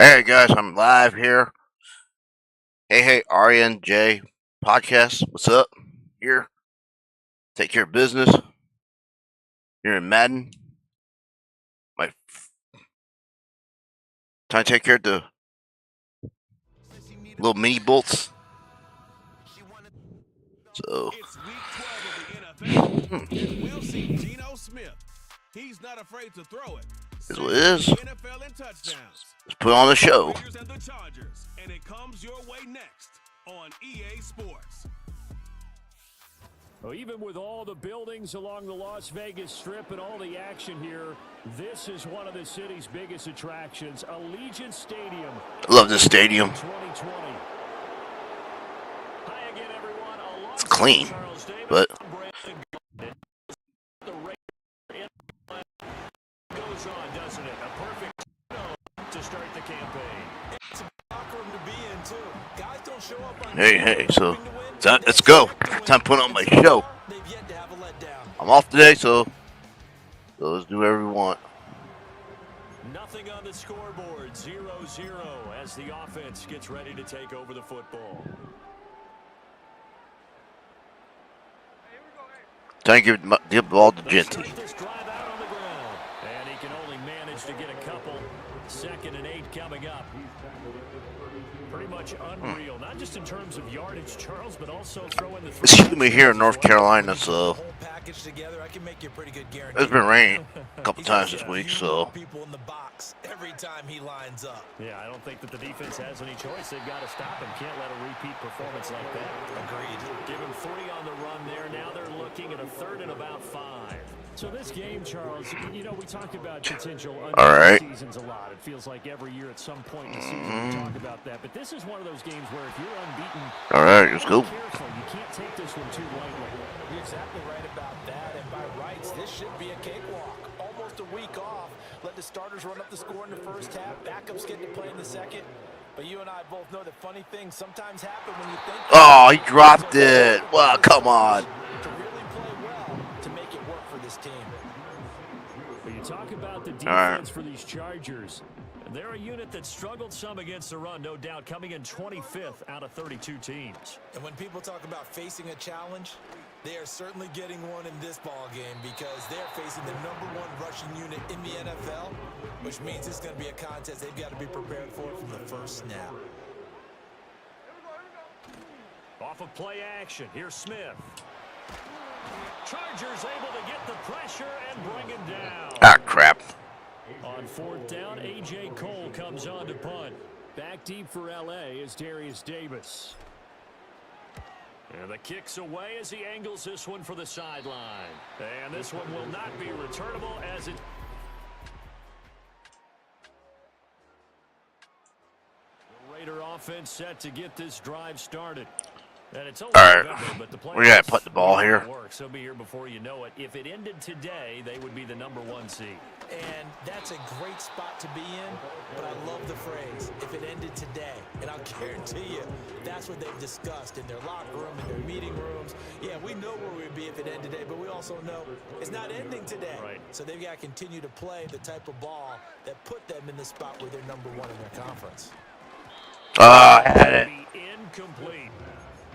Hey guys, I'm live here. Hey, RNJ podcast. What's up? Here, take care of business. Here in Madden. My trying to take care of the little mini bolts. So, It's week 12 of the NFL, and we'll see Geno Smith. He's not afraid to throw it. is what it is. NFL in touchdowns. Let's put on the show. Raiders and the Chargers, and it comes your way next on EA Sports. Well, even with all the buildings along the Las Vegas Strip and all the action here, this is one of the city's biggest attractions, Allegiant Stadium. I love this stadium. 2020. Hi again, everyone. It's clean, but Goes on, doesn't it? A perfect to start the campaign. It's a locker room to be in too. Guys don't show up on hey, so let's go. Time to put on my show. I'm off today, so let's do whatever we want. Nothing on the scoreboard, 0-0 as the offense gets ready to take over the football. Trying to give the ball to Genty. And he can only manage to get a couple. 2nd and 8 coming up. Pretty much unreal, not just in terms of yardage, Charles, but also throwing the. It's humid here in North Carolina, so it's been raining a couple times this week, so. Every time he lines up. Yeah, I don't think that the defense has any choice. They've got to stop him. Can't let a repeat performance like that. Agreed. Give him 3 on the run there. Now they're looking at a 3rd and about 5. So this game, Charles, you know, we talk about potential seasons a lot. It feels like every year at some point in the season we talk about that. But this is one of those games where if you're unbeaten, all right, let's go. Careful. You can't take this one too lightly. You're exactly right about that. And by rights, this should be a cakewalk. Almost a week off. Let the starters run up the score in the first half. Backups get to play in the second. But you and I both know that funny things sometimes happen when you think. Oh, he dropped it. Well, come on. To really play well to make it work for this team. When you talk about the defense for these Chargers, they're a unit that struggled some against the run, no doubt, coming in 25th out of 32 teams. And when people talk about facing a challenge, they are certainly getting one in this ball game because they're facing the #1 rushing unit in the NFL, which means it's going to be a contest they've got to be prepared for from the first snap. Off of play action, here's Smith. Chargers able to get the pressure and bring him down. Ah, crap. On 4th down, A.J. Cole comes on to punt. Back deep for L.A. is Darius Davis. And the kick's away as he angles this one for the sideline. And this one will not be returnable as it... The Raider offense set to get this drive started. And it's only November, but the we gotta put the ball here. He'll be here before you know it. If it ended today, they would be the #1 seed. And that's a great spot to be in, but I love the phrase, if it ended today. And I'll guarantee you, that's what they've discussed in their locker room, in their meeting rooms. Yeah, we know where we'd be if it ended today, but we also know it's not ending today. Right. So they've got to continue to play the type of ball that put them in the spot where they're #1 in their conference. I had it. Incomplete.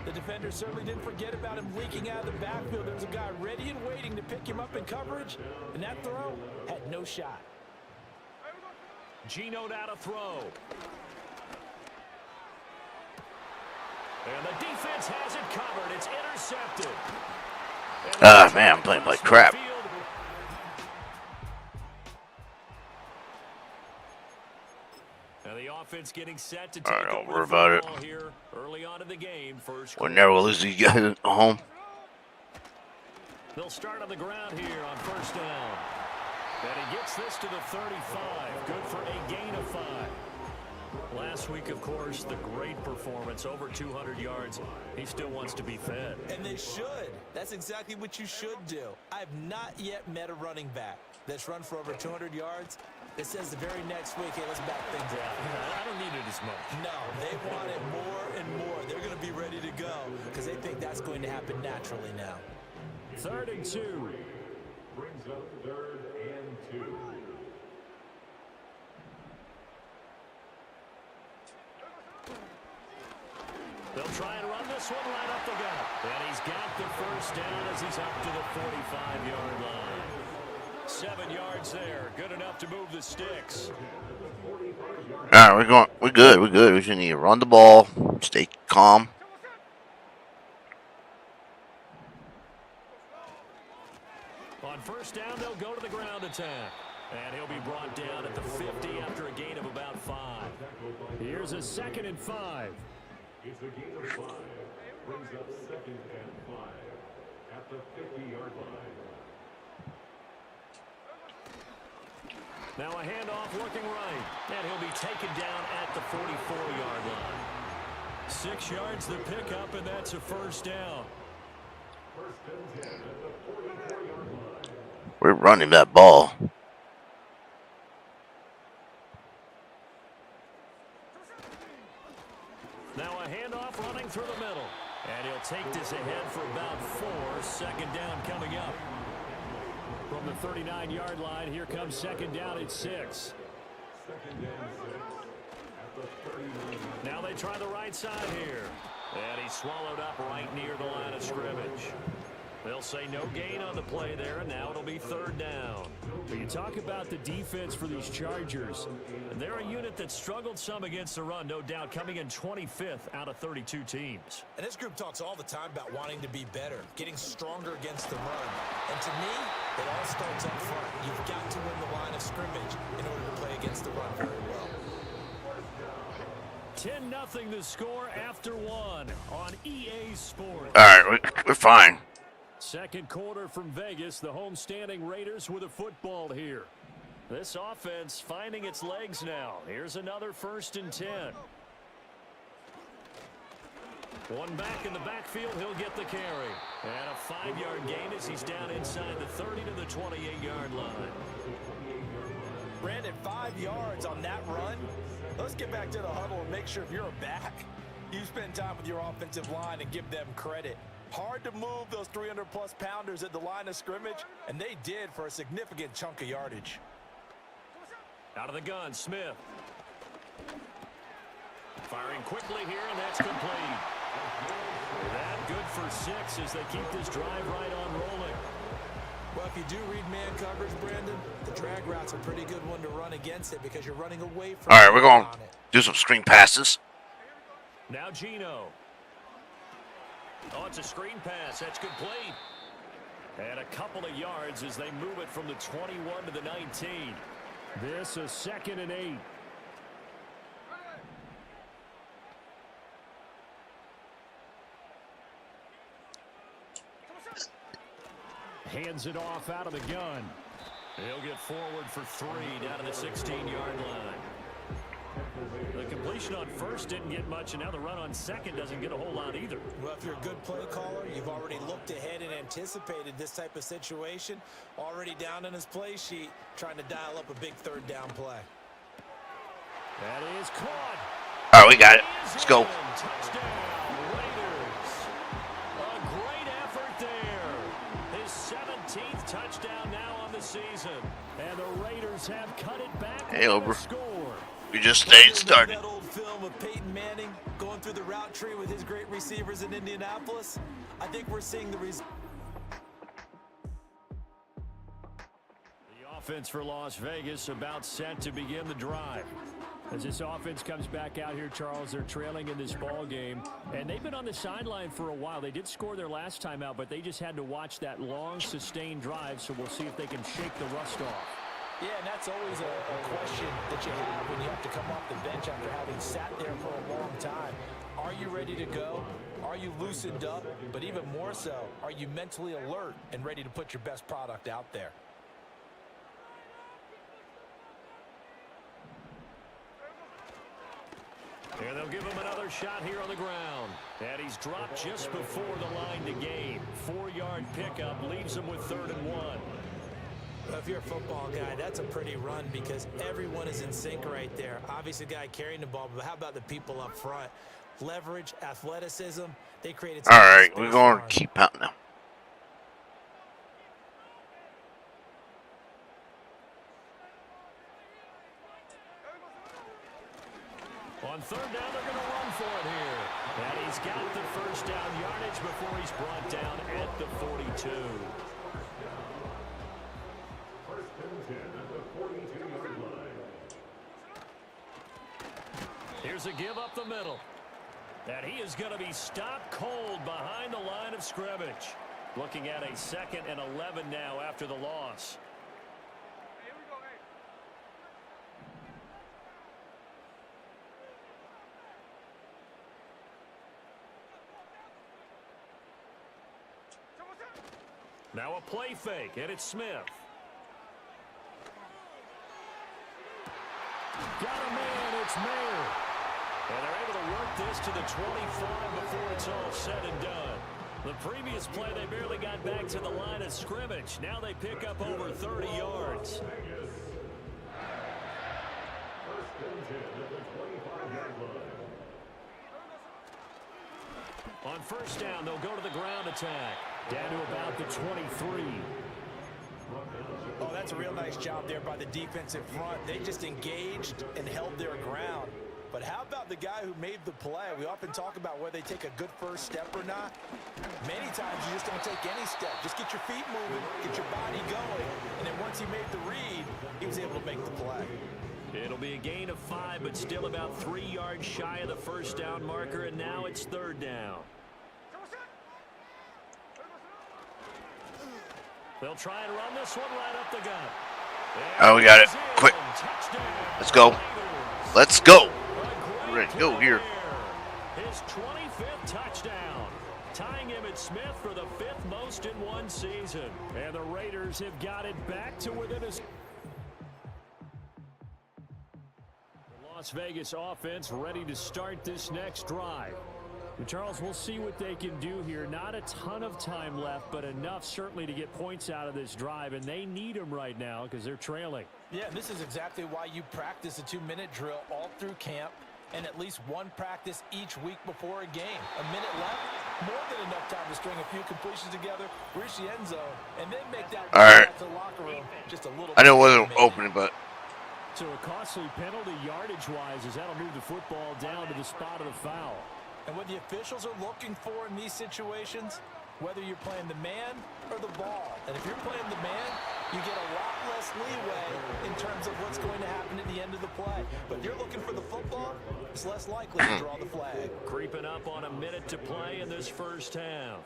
The defender certainly didn't forget about him leaking out of the backfield. There was a guy ready and waiting to pick him up in coverage, and that throw had no shot. Geno now to throw. And the defense has it covered. It's intercepted. Man, I'm playing like crap. And the offense getting set to take don't over worry about it. here early on in the game. First We'll never lose these guys at home. They'll start on the ground here on 1st down. And he gets this to the 35. Good for a gain of 5. Last week, of course, the great performance, over 200 yards. He still wants to be fed. And they should. That's exactly what you should do. I have not yet met a running back that's run for over 200 yards that says the very next week, hey, let's back things up. I don't need it as much. No, they want it more and more. They're going to be ready to go because they think that's going to happen naturally now. 3rd and 2. Brings up 3rd and 2. They'll try and run this one right up the gut. And he's got the first down as he's up to the 45-yard line. 7 yards there. Good enough to move the sticks. All right, we're good. We're good. We just need to run the ball, stay calm. On first down, they'll go to the ground attack. And he'll be brought down at the 50 after a gain of about 5. Here's a 2nd and 5. It's a gain of 5. Brings up 2nd and 5 at the 50-yard line. Now a handoff looking right. And he'll be taken down at the 44-yard line. 6 yards the pickup, and that's a first down. First and 10 at the 44-yard line. We're running that ball. Now a handoff running through the middle. And he'll take this ahead for about 4. 2nd down coming up. From the 39-yard line, here comes 2nd down at 6. 2nd and 6 at the 39. Now they try the right side here. And he's swallowed up right near the line of scrimmage. They'll say no gain on the play there, and now it'll be 3rd down. But you talk about the defense for these Chargers. And they're a unit that struggled some against the run, no doubt, coming in 25th out of 32 teams. And this group talks all the time about wanting to be better, getting stronger against the run. And to me, it all starts up front. You've got to win the line of scrimmage in order to play against the run very well. 10-0 the score after 1 on EA Sports. All right, we're fine. Second quarter from Vegas, the homestanding Raiders with a football here. This offense finding its legs now. Here's another 1st and 10. One back in the backfield, he'll get the carry. And a 5-yard gain as he's down inside the 30 to the 28-yard line. Brandon, 5 yards on that run. Let's get back to the huddle and make sure if you're a back, you spend time with your offensive line and give them credit. Hard to move those 300-plus pounders at the line of scrimmage, and they did for a significant chunk of yardage. Out of the gun, Smith. Firing quickly here, and that's complete. That good for 6 as they keep this drive right on rolling. Well, if you do read man coverage, Brandon, the drag route's a pretty good one to run against it because you're running away from All right, we're going on to it. do some screen passes. Now Geno. Oh, it's a screen pass. That's complete. And a couple of yards as they move it from the 21 to the 19. This is 2nd and 8. Hands it off out of the gun. He'll get forward for 3 down to the 16-yard line. The completion on 1st didn't get much, and now the run on 2nd doesn't get a whole lot either. Well, if you're a good play caller, you've already looked ahead and anticipated this type of situation. Already down in his play sheet, trying to dial up a big 3rd down play. That is caught. All right, we got it. Let's go. Touchdown, Raiders. A great effort there. His 17th touchdown now on the season. And the Raiders have cut it back Hey, with over. a score. We just stayed started. That old film of Peyton Manning going through the route tree with his great receivers in Indianapolis. I think we're seeing the result. The offense for Las Vegas about set to begin the drive. As this offense comes back out here, Charles, they're trailing in this ball game, and they've been on the sideline for a while. They did score their last time out, but they just had to watch that long, sustained drive, so we'll see if they can shake the rust off. Yeah, and that's always a question that you have when you have to come off the bench after having sat there for a long time. Are you ready to go? Are you loosened up? But even more so, are you mentally alert and ready to put your best product out there? And they'll give him another shot here on the ground. And he's dropped just before the line to gain. 4-yard pickup leaves him with 3rd and 1. Well, if you're a football guy, that's a pretty run because everyone is in sync right there. Obviously, the guy carrying the ball, but how about the people up front? Leverage, athleticism, they created. All right, we're going to keep out now. On 3rd down, they're going to run for it here. And he's got the first down yardage before he's brought down at the 42. First and 10 at the 42-yard line. Here's a give up the middle. And he is going to be stopped cold behind the line of scrimmage. Looking at a 2nd and 11 now after the loss. Now a play fake, and it's Smith. Got a man, it's Mayer. And they're able to work this to the 25 before it's all said and done. The previous play, they barely got back to the line of scrimmage. Now they pick up over 30 yards. First and 10 at the 25-yard line. On first down, they'll go to the ground attack. Down to about the 23. Oh, that's a real nice job there by the defensive front. They just engaged and held their ground. But how about the guy who made the play? We often talk about whether they take a good first step or not. Many times you just don't take any step. Just get your feet moving, get your body going, and then once he made the read, he was able to make the play. It'll be a gain of 5, but still about 3 yards shy of the first down marker, and now it's 3rd down. They'll try and run this one right up the gut. Oh, we got it. Quick. Let's go. Let's go. We're ready to go here. His 25th touchdown, tying him at Smith for the 5th most in one season. And the Raiders have got it back to within a... The Las Vegas offense ready to start this next drive. And Charles, we'll see what they can do here. Not a ton of time left, but enough certainly to get points out of this drive, and they need them right now because they're trailing. Yeah, this is exactly why you practice a 2-minute drill all through camp and at least one practice each week before a game. A minute left, more than enough time to string a few completions together, reach the end zone, and then make that back to the locker room just a little bit. I know it wasn't opening, but... So a costly penalty yardage-wise as that'll move the football down to the spot of the foul. And what the officials are looking for in these situations, whether you're playing the man or the ball. And if you're playing the man, you get a lot less leeway in terms of what's going to happen at the end of the play. But if you're looking for the football, it's less likely to draw the flag. Creeping up on a minute to play in this first half.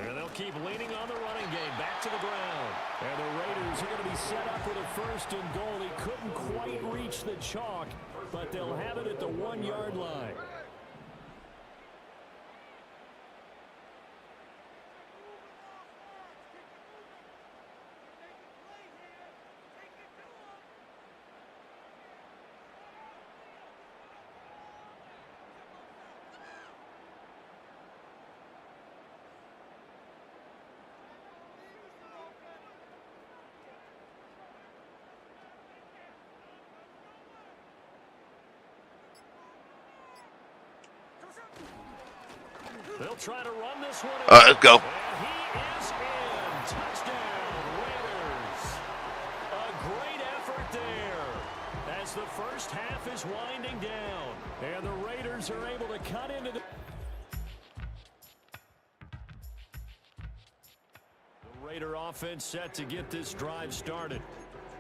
And they'll keep leaning on the running game. Back to the ground. And the Raiders are going to be set up with a 1st and goal. He couldn't quite reach the chalk, but they'll have it at the 1-yard line. They'll try to run this one. Let's go. And he is in. Touchdown, Raiders. A great effort there as the first half is winding down. And the Raiders are able to cut into the... The Raider offense set to get this drive started.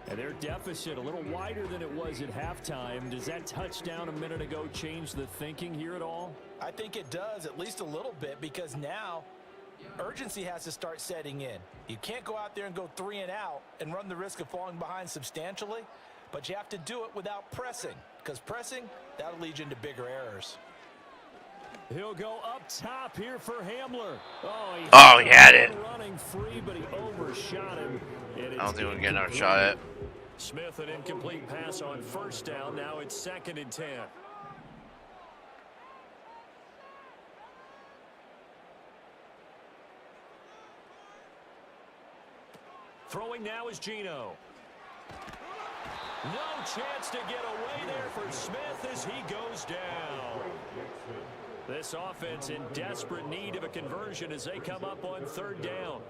And their deficit a little wider than it was at halftime. Does that touchdown a minute ago change the thinking here at all? I think it does, at least a little bit, because now urgency has to start setting in. You can't go out there and go 3 and out and run the risk of falling behind substantially, but you have to do it without pressing, because pressing, that'll lead you into bigger errors. He'll go up top here for Hamler. Oh, he had it. Running free, but he overshot him. I don't think we can get another shot at it. Smith, an incomplete pass on first down. Now it's 2nd and 10. Throwing now is Geno. No chance to get away there for Smith as he goes down. This offense in desperate need of a conversion as they come up on 3rd down.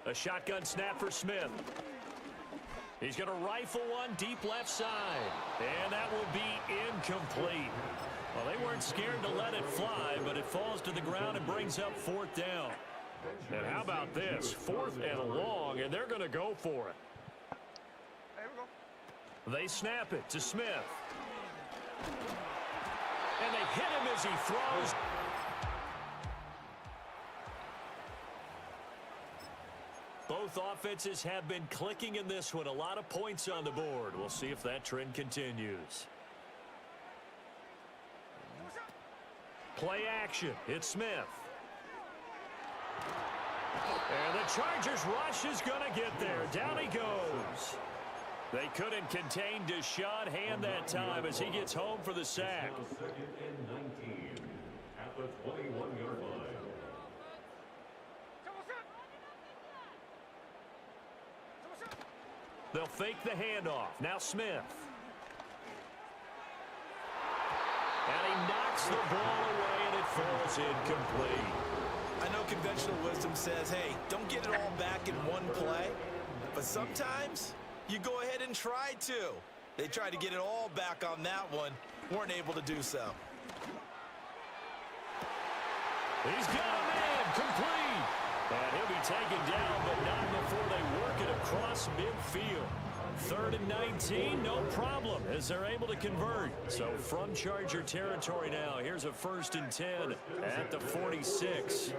A shotgun snap for Smith. He's going to rifle one deep left side. And that will be incomplete. Well, they weren't scared to let it fly, but it falls to the ground and brings up 4th down. And how about this? 4th and long, and they're going to go for it. They snap it to Smith. And they hit him as he throws. Both offenses have been clicking in this one. A lot of points on the board. We'll see if that trend continues. Play action. It's Smith. And the Chargers rush is going to get there. Down he goes. They couldn't contain Deshaun Hand that time as he gets home for the sack. 2nd and 19 at the 21-yard line. They'll fake the handoff. Now Smith. And he knocks the ball away, and it falls incomplete. I know conventional wisdom says, hey, don't get it all back in one play. But sometimes you go ahead and try to. They tried to get it all back on that one. Weren't able to do so. He's got a man complete. And he'll be taken down, but not before they work it across midfield. 3rd and 19, no problem, as they're able to convert. So from Charger territory now, here's a 1st and 10 at the 46.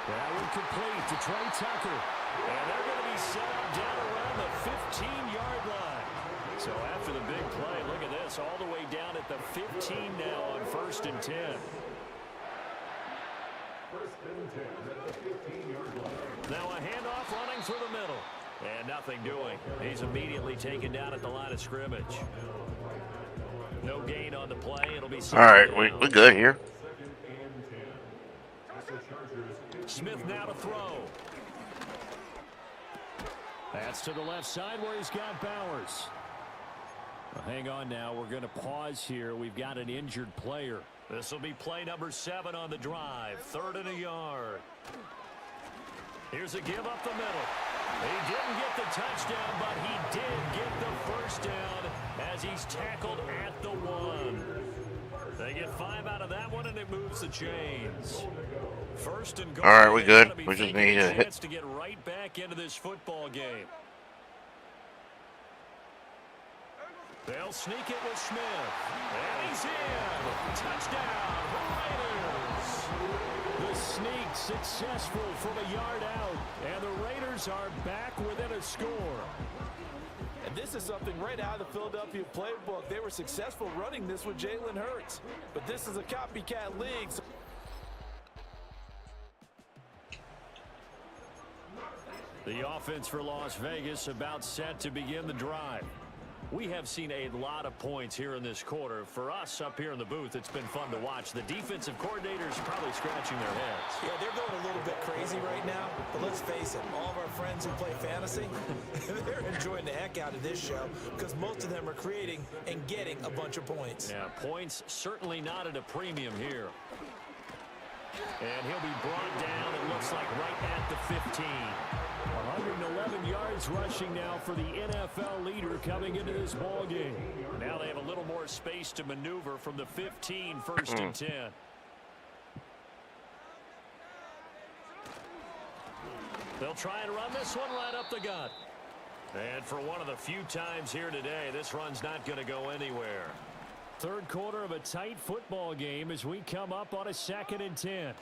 That one complete to Trey Tucker. And they're going to be set up down around the 15-yard line. So after the big play, look at this, all the way down at the 15 now on 1st and 10. 1st and 10 at the 15-yard line. Now a handoff running through the middle. And nothing doing. He's immediately taken down at the line of scrimmage. No gain on the play. It'll be All right, we're good here. 2nd and 10 at the Chargers. Smith now to throw. That's to the left side where he's got Bowers. Well, hang on now. We're going to pause here. We've got an injured player. This will be play number 7 on the drive. 3rd and a yard. Here's a give up the middle. He didn't get the touchdown, but he did get the 1st down as he's tackled at the 1. They get 5 out of that one, and it moves the chains. 1st and goal. All right, we good. We We just just need a to hit. chance to get right back into this football game. They'll sneak it with Smith. And he's in. Touchdown, Raiders. The sneak successful from a yard out. And the Raiders are back within a score. And this is something right out of the Philadelphia playbook. They were successful running this with Jalen Hurts. But this is a copycat league. So the offense for Las Vegas about set to begin the drive. We have seen a lot of points here in this quarter. For us up here in the booth, it's been fun to watch. The defensive coordinators probably scratching their heads. yeah, they're going a little bit crazy right now. But let's face it, all of our friends who play fantasy, they're enjoying the heck out of this show because most of them are creating and getting a bunch of points. Yeah, points certainly not at a premium here. And he'll be brought down, it looks like, right at the 15. 111 yards rushing now for the NFL leader coming into this ball game. Now they have a little more space to maneuver from the 15, 1st and 10. They'll try and run this one right up the gut. And for one of the few times here today, this run's not going to go anywhere. 3rd quarter of a tight football game as we come up on a 2nd and 10.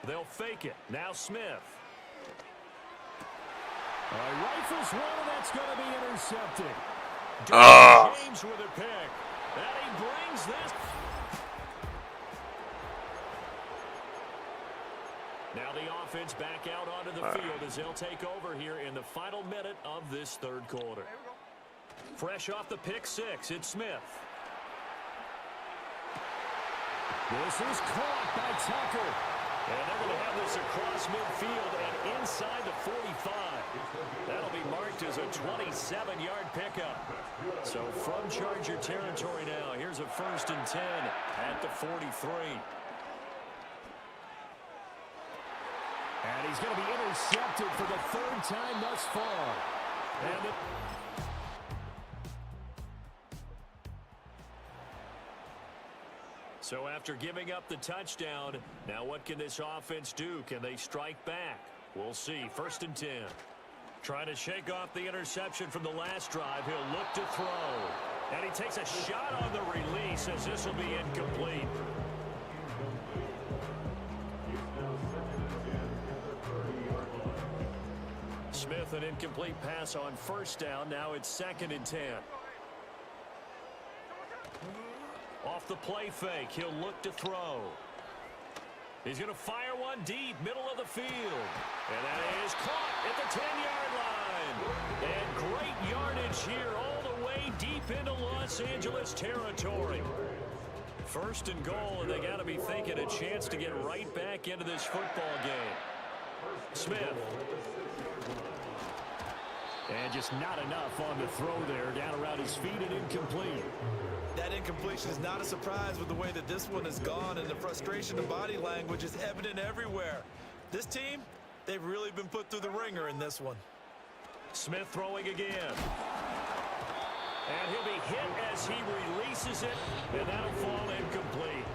They'll fake it. Now Smith. Rifles one, and that's going to be intercepted. James with a pick. And he brings this. Now the offense back out onto the field as they'll take over here in the final minute of this 3rd quarter. Fresh off the pick 6, it's Smith. This is caught by Tucker. And they're going to have this across midfield and inside the 45. That'll be marked as a 27-yard pickup. So from Charger territory now, here's a 1st and 10 at the 43. And he's going to be intercepted for the third time thus far. And so after giving up the touchdown, now what can this offense do? Can they strike back? We'll see. 1st and 10. Trying to shake off the interception from the last drive. He'll look to throw. And he takes a shot on the release as this will be incomplete. Smith, an incomplete pass on 1st down. Now it's 2nd and 10. Off the play fake, he'll look to throw. He's going to fire one deep, middle of the field. And that is caught at the 10-yard line. And great yardage here all the way deep into Los Angeles territory. 1st and goal, and they got to be thinking a chance to get right back into this football game. Smith. And just not enough on the throw there, down around his feet and incomplete. That incompletion is not a surprise with the way that this one has gone, and the frustration of body language is evident everywhere. This team, they've really been put through the ringer in this one. Smith throwing again. And he'll be hit as he releases it, and that'll fall incomplete.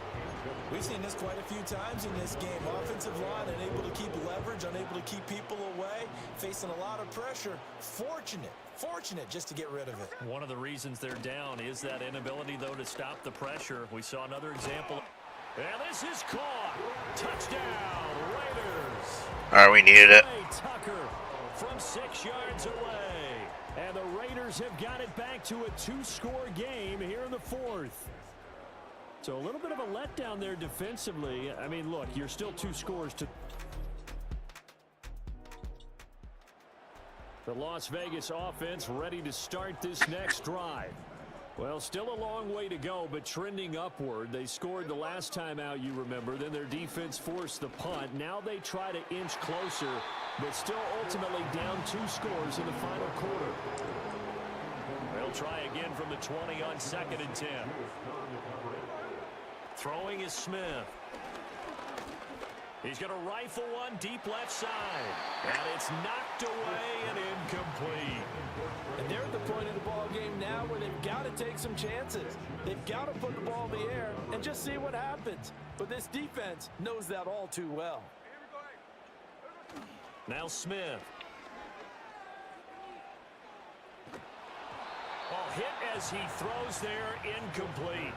We've seen this quite a few times in this game. Offensive line unable to keep leverage, unable to keep people away, facing a lot of pressure. Fortunate just to get rid of it. One of the reasons they're down is that inability, though, to stop the pressure. We saw another example. And this is caught. Touchdown, Raiders. All right, we needed it. Tucker from 6 yards away. And the Raiders have got it back to a 2-score game here in the 4th. So a little bit of a letdown there defensively. I mean, look, you're still 2 scores to... The Las Vegas offense ready to start this next drive. Well, still a long way to go, but trending upward. They scored the last time out, you remember. Then their defense forced the punt. Now they try to inch closer, but still ultimately down 2 scores in the final quarter. They'll try again from the 20 on 2nd and 10. Throwing is Smith. He's going to rifle one deep left side. And it's knocked away and incomplete. And they're at the point of the ball game now where they've got to take some chances. They've got to put the ball in the air and just see what happens. But this defense knows that all too well. Now Smith. Ball hit as he throws there, incomplete.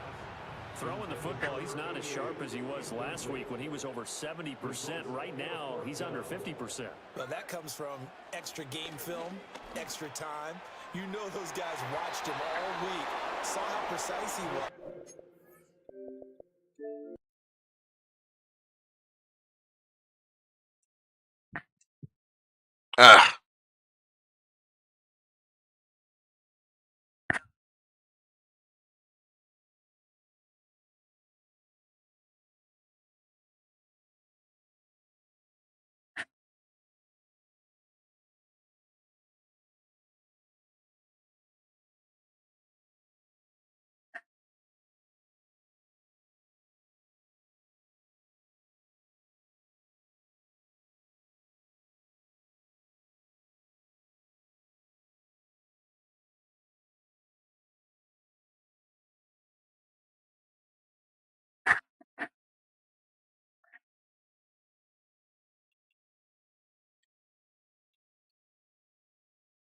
Throwing the football, he's not as sharp as he was last week when he was over 70%. Right now, he's under 50%. Well, that comes from extra game film, extra time. You know those guys watched him all week, saw how precise he was. Ah.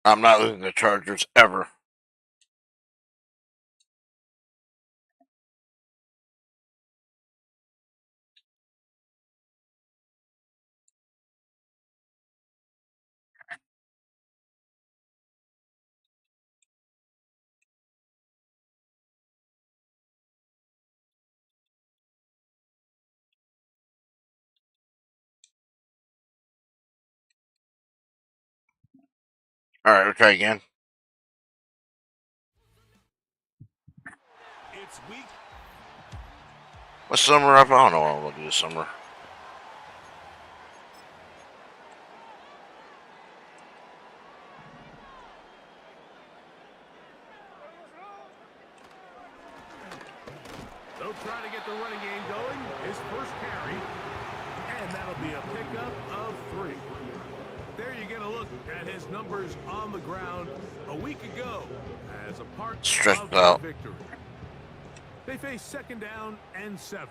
I'm not losing the Chargers ever. All right, we'll try again. It's week. What summer up? I don't know what I'm going to do this summer. They'll try to get the running game going. His first carry. And that'll be a pickup of 3. There you get a look at his numbers on the ground a week ago as a part Stretched of their out. victory. They face 2nd down and 7.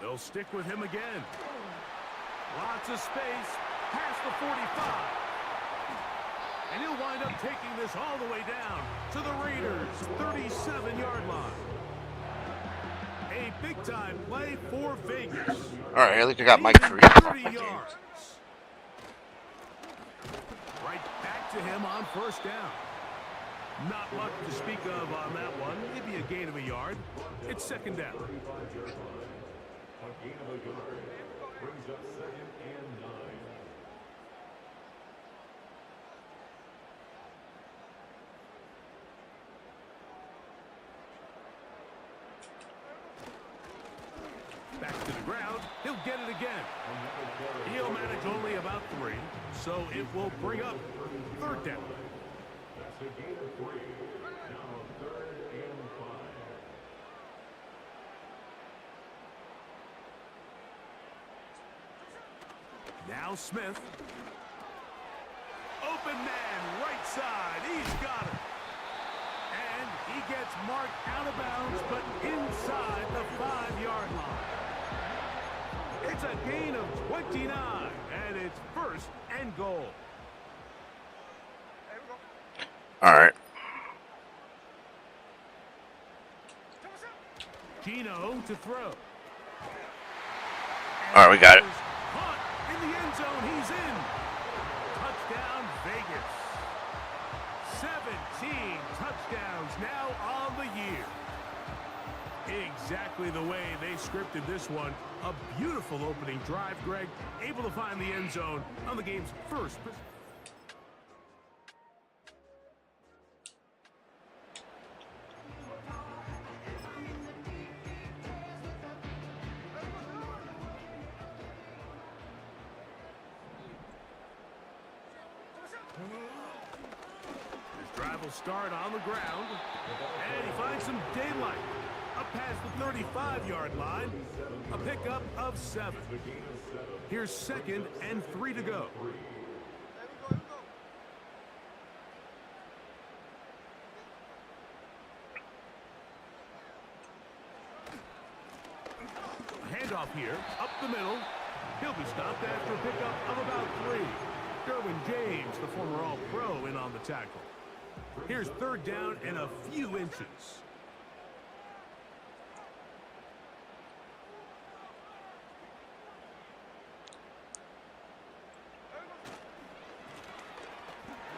They'll stick with him again. Lots of space past the 45. And he'll wind up taking this all the way down to the Raiders' 37-yard line. A big-time play for Vegas. All right, at least I got Mike Free for 30 my games. yards. Right back to him on 1st down. Not much to speak of on that one. Maybe a gain of a yard. It's 2nd down. A gain of a yard. Brings up 2nd and 9. Back to the ground. He'll get it again. He'll manage only about 3, so it will bring up 3rd down. That's a gain of 3. Now 3rd and 5. Now Smith. Open man, right side. He's got it. And he gets marked out of bounds, but inside the 5-yard line. It's a gain of 29, and it's 1st and goal. All right. Gino to throw. All right, we got it. Caught in the end zone. He's in. Touchdown, Vegas. 17 touchdowns now on the year. Exactly the way they scripted this one. A beautiful opening drive, Greg. Able to find the end zone on the game's first. His drive will start on the ground. And he finds some daylight. Up past the 35-yard line. A pickup of 7. Here's 2nd and 3 to go. A handoff here, up the middle. He'll be stopped after a pickup of about 3. Derwin James, the former All-Pro, in on the tackle. Here's 3rd down and a few inches.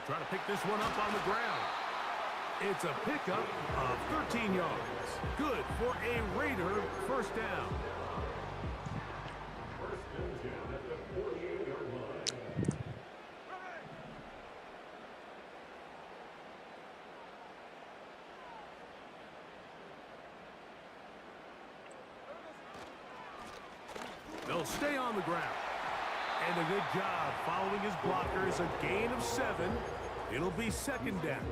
Trying to pick this one up on the ground. It's a pickup of 13 yards. Good for a Raider 1st down. 1st and 10 at the 48-yard line. They'll stay on the ground. And a good job following his blockers. A gain of 7. It'll be 2nd down.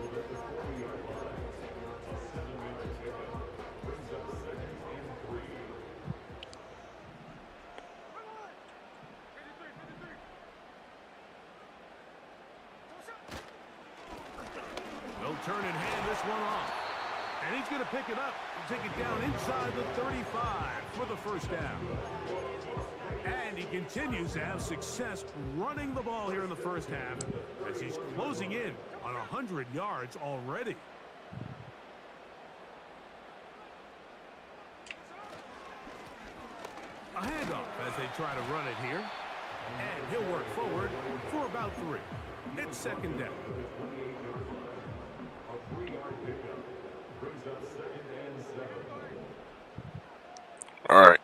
They'll turn and hand this one off. And he's going to pick it up and take it down inside the 35 for the 1st down. And he continues to have success running the ball here in the 1st half as he's closing in on 100 yards already. A handoff as they try to run it here. And he'll work forward for about 3. It's 2nd down. A 3-yard pickup. Brings up 2nd and 7. All right.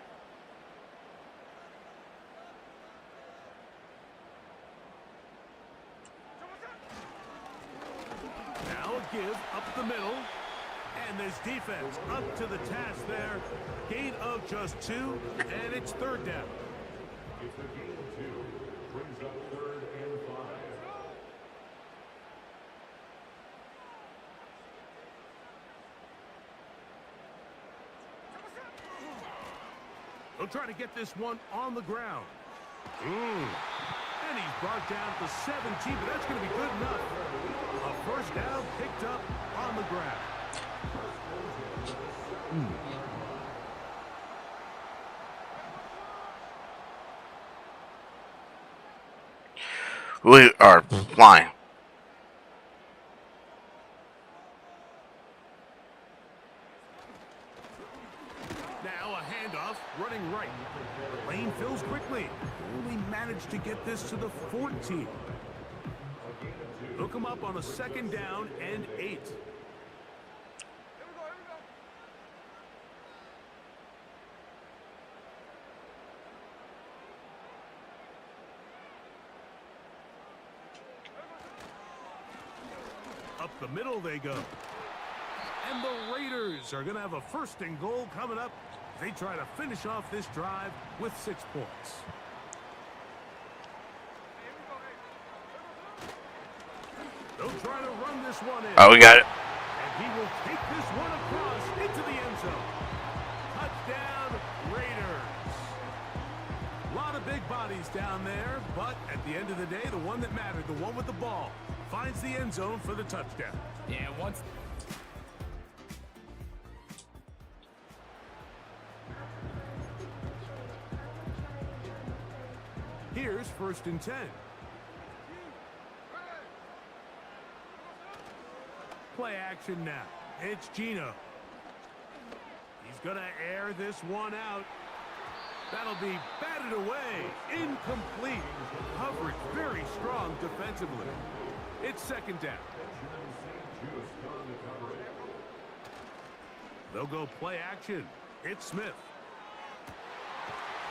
Now a give up the middle. And this defense up to the task there. Gain of just 2, and it's 3rd down. It's a gain of 2. Brings up 3rd and 5. He'll try to get this one on the ground. And he's brought down to 17, but that's going to be good enough. A first down picked up on the ground. We are flying. Now a handoff, running right. The lane fills quickly. Only managed to get this to the 14. They'll come up on a second down and 8. Up the middle they go. And the Raiders are going to have a first and goal coming up. They try to finish off this drive with 6 points. They'll try to run this one in. Oh, we got it. And he will take this one across into the end zone. Touchdown, Raiders. A lot of big bodies down there, but at the end of the day, the one that mattered, the one with the ball, finds the end zone for the touchdown. Yeah, once... Here's first and 10. Play action now. It's Gino. He's going to air this one out. That'll be batted away. Incomplete. Coverage very strong defensively. It's second down. They'll go play action. It's Smith.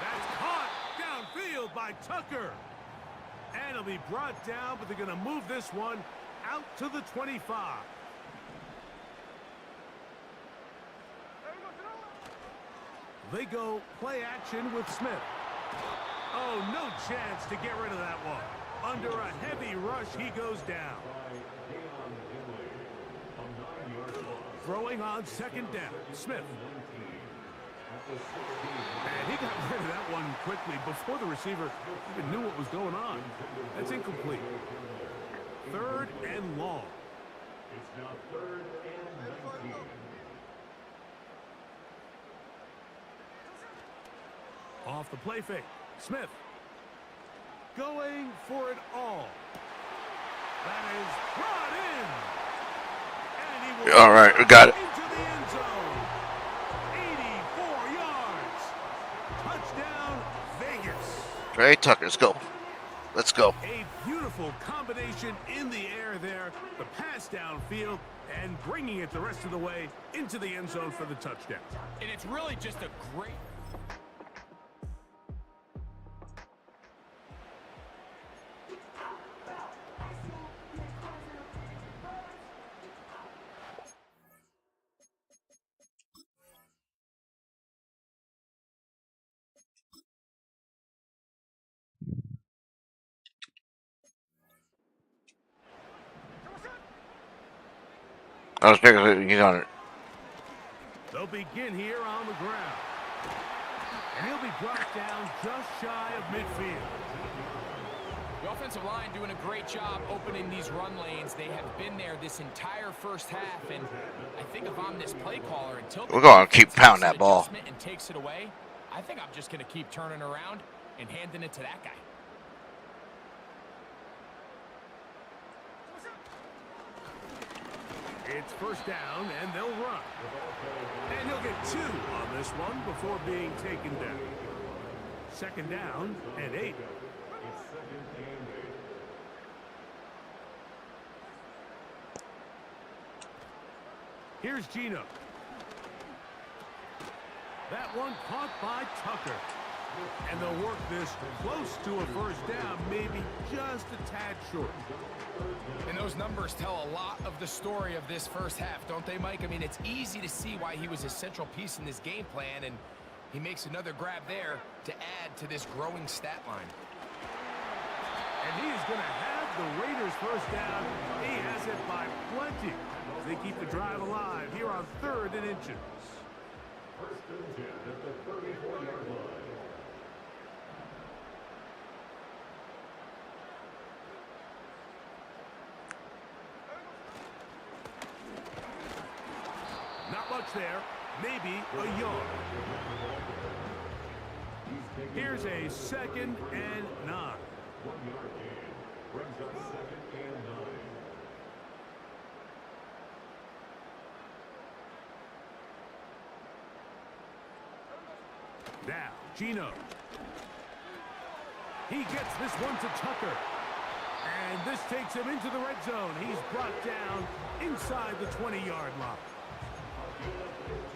That's caught downfield by Tucker. And it'll be brought down, but they're going to move this one out to the 25. They go play action with Smith. Oh, no chance to get rid of that one. Under a heavy rush, he goes down. Throwing on second down, Smith. And he got rid of that one quickly before the receiver even knew what was going on. That's incomplete. Third and long. It's now third and 19. Off the play fake. Smith. Going for it all. That is brought in. And he will All right, we got it. into the end zone. 84 yards. Touchdown, Vegas. Trey Tucker, let's go. Let's go. A beautiful combination in the air there. The pass downfield and bringing it the rest of the way into the end zone for the touchdown. And it's really just a great... I was figuring he's on it. They'll begin here on the ground. And he'll be brought down just shy of midfield. The offensive line doing a great job opening these run lanes. They have been there this entire first half, and I think if I'm this play caller until We're going to keep pounding that ball. And takes it away, I think I'm just going to keep turning around and handing it to that guy. It's first down, and they'll run. And he'll get 2 on this one before being taken down. Second down and 8. Here's Gino. That one caught by Tucker. And they'll work this close to a first down, maybe just a tad short. And those numbers tell a lot of the story of this first half, don't they, Mike? I mean, it's easy to see why he was a central piece in this game plan, and he makes another grab there to add to this growing stat line. And he is going to have the Raiders first down. He has it by plenty as they keep the drive alive here on 3rd and inches. First and 10 at the 34-yard line. Not much there. Maybe a yard. Here's a 2nd and 9. 1-yard gain. Brings up 2nd and 9. Now, Gino. He gets this one to Tucker. And this takes him into the red zone. He's brought down inside the 20-yard line.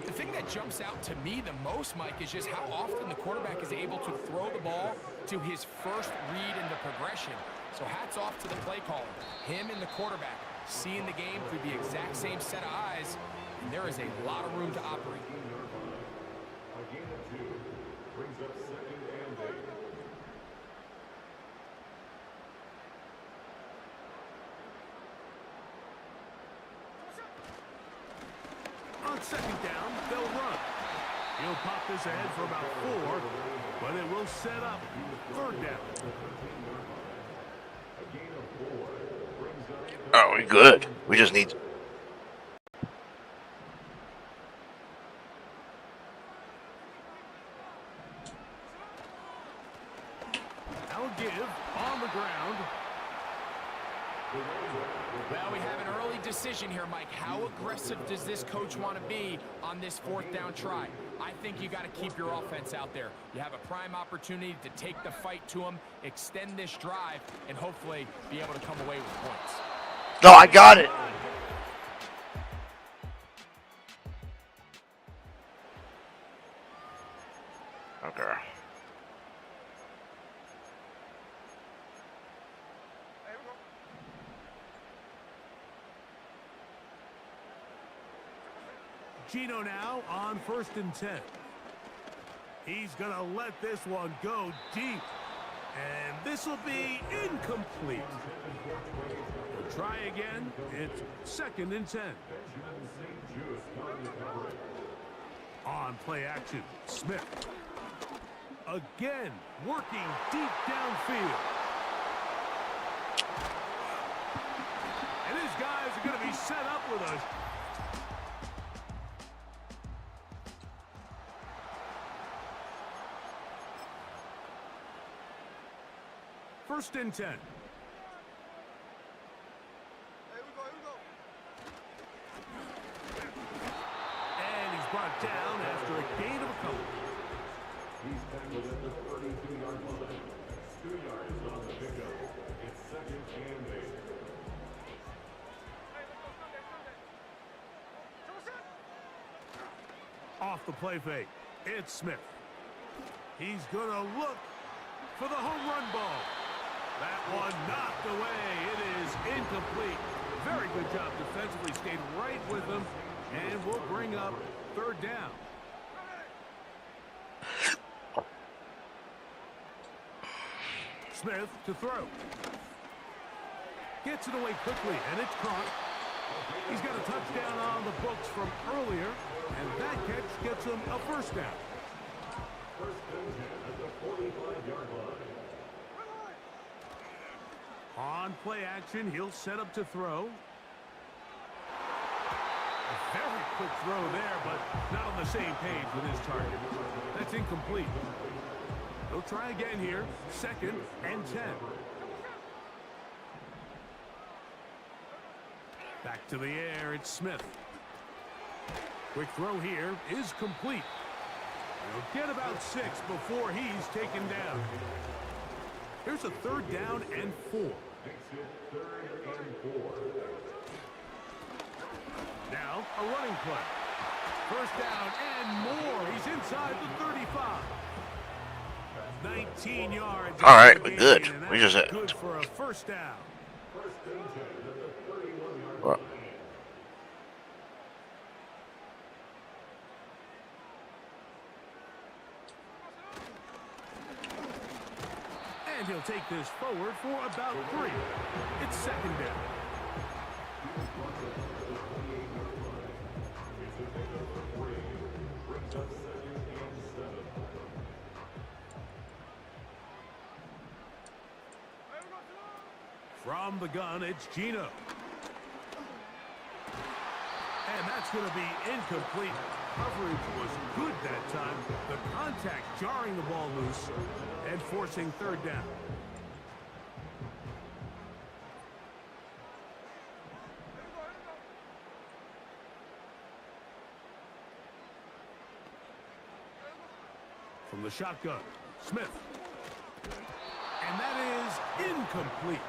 The thing that jumps out to me the most, Mike, is just how often the quarterback is able to throw the ball to his first read in the progression. So hats off to the play caller. Him and the quarterback seeing the game through the exact same set of eyes, and there is a lot of room to operate. A gain of 2. Brings up 2nd and 8. On 2nd down, they'll run. He'll pop this ahead for about 4, but it will set up 3rd down. A gain of 4. Brings up Oh, we're good. We just need. I'll give on the ground. Well, we have an early decision here, Mike. How aggressive does this coach want to be on this 4th down try? I think you got to keep your offense out there. You have a prime opportunity to take the fight to them, extend this drive, and hopefully be able to come away with points. No, I got it. Okay. Gino now on 1st and 10. He's going to let this one go deep. And this will be incomplete. We'll try again. It's 2nd and 10. On play action, Smith. Again, working deep downfield. And his guys are going to be set up with us. First and 10. And he's brought down after a gain of a couple. He's tackled at the 32-yard line. 2 yards on the pickup. It's 2nd and 8. Off the play fake, it's Smith. He's going to look for the home run ball. That one knocked away. It is incomplete. Very good job defensively. Stayed right with him. And we'll bring up 3rd down. Smith to throw. Gets it away quickly, and it's caught. He's got a touchdown on the books from earlier, and that catch gets him a 1st down. First and 10 at the 45-yard line. On play action, he'll set up to throw. A very quick throw there, but not on the same page with his target. That's incomplete. He'll try again here. 2nd and 10. Back to the air, it's Smith. Quick throw here is complete. He'll get about 6 before he's taken down. Here's a 3rd down and 4. Makes it 3rd and 4. Now a running play. 1st down and more. He's inside the 35. 19 yards. All right, we're good. We just good for a 1st down. First and 10 at the 31-yard Well, line. And he'll take this forward for about 3. It's 2nd down. From the gun, it's Gino. And that's going to be incomplete. Coverage was good that time. The contact jarring the ball loose and forcing third down. From the shotgun, Smith. And that is incomplete.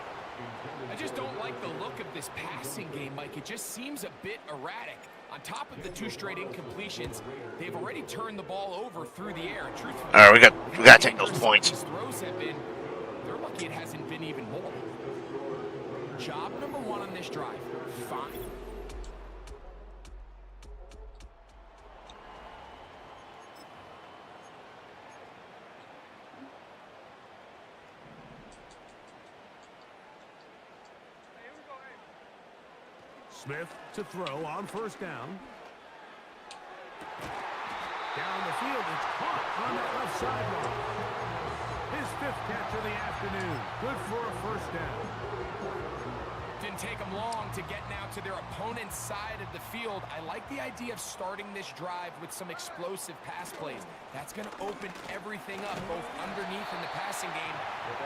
I just don't like the look of this passing game, Mike. It just seems a bit erratic. On top of the 2 straight incompletions, they've already turned the ball over through the air. Truthfully, All right, we got to take those points. His throws have been, they're lucky it hasn't been even more. Job number 1 on this drive, fine. Smith to throw on first down. Down the field, it's caught on that left sideline. His 5th catch of the afternoon. Good for a first down. Didn't take them long to get now to their opponent's side of the field. I like the idea of starting this drive with some explosive pass plays. That's going to open everything up, both underneath in the passing game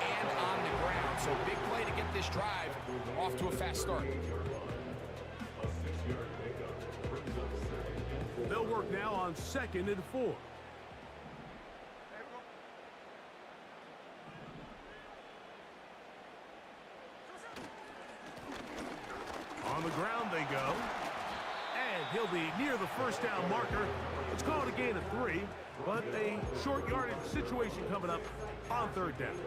and on the ground. So big play to get this drive off to a fast start. They'll work now on 2nd and 4. On the ground they go. And he'll be near the first down marker. It's called a gain of 3, but a short yardage situation coming up on third down.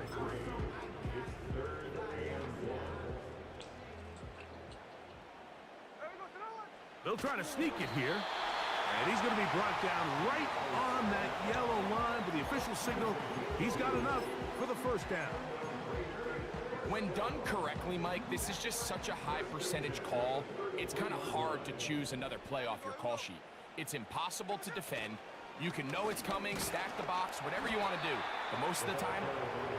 They'll try to sneak it here. And he's going to be brought down right on that yellow line, but the official signal, he's got enough for the first down. When done correctly, Mike, this is just such a high percentage call. It's kind of hard to choose another play off your call sheet. It's impossible to defend. You can know it's coming, stack the box, whatever you want to do. But most of the time,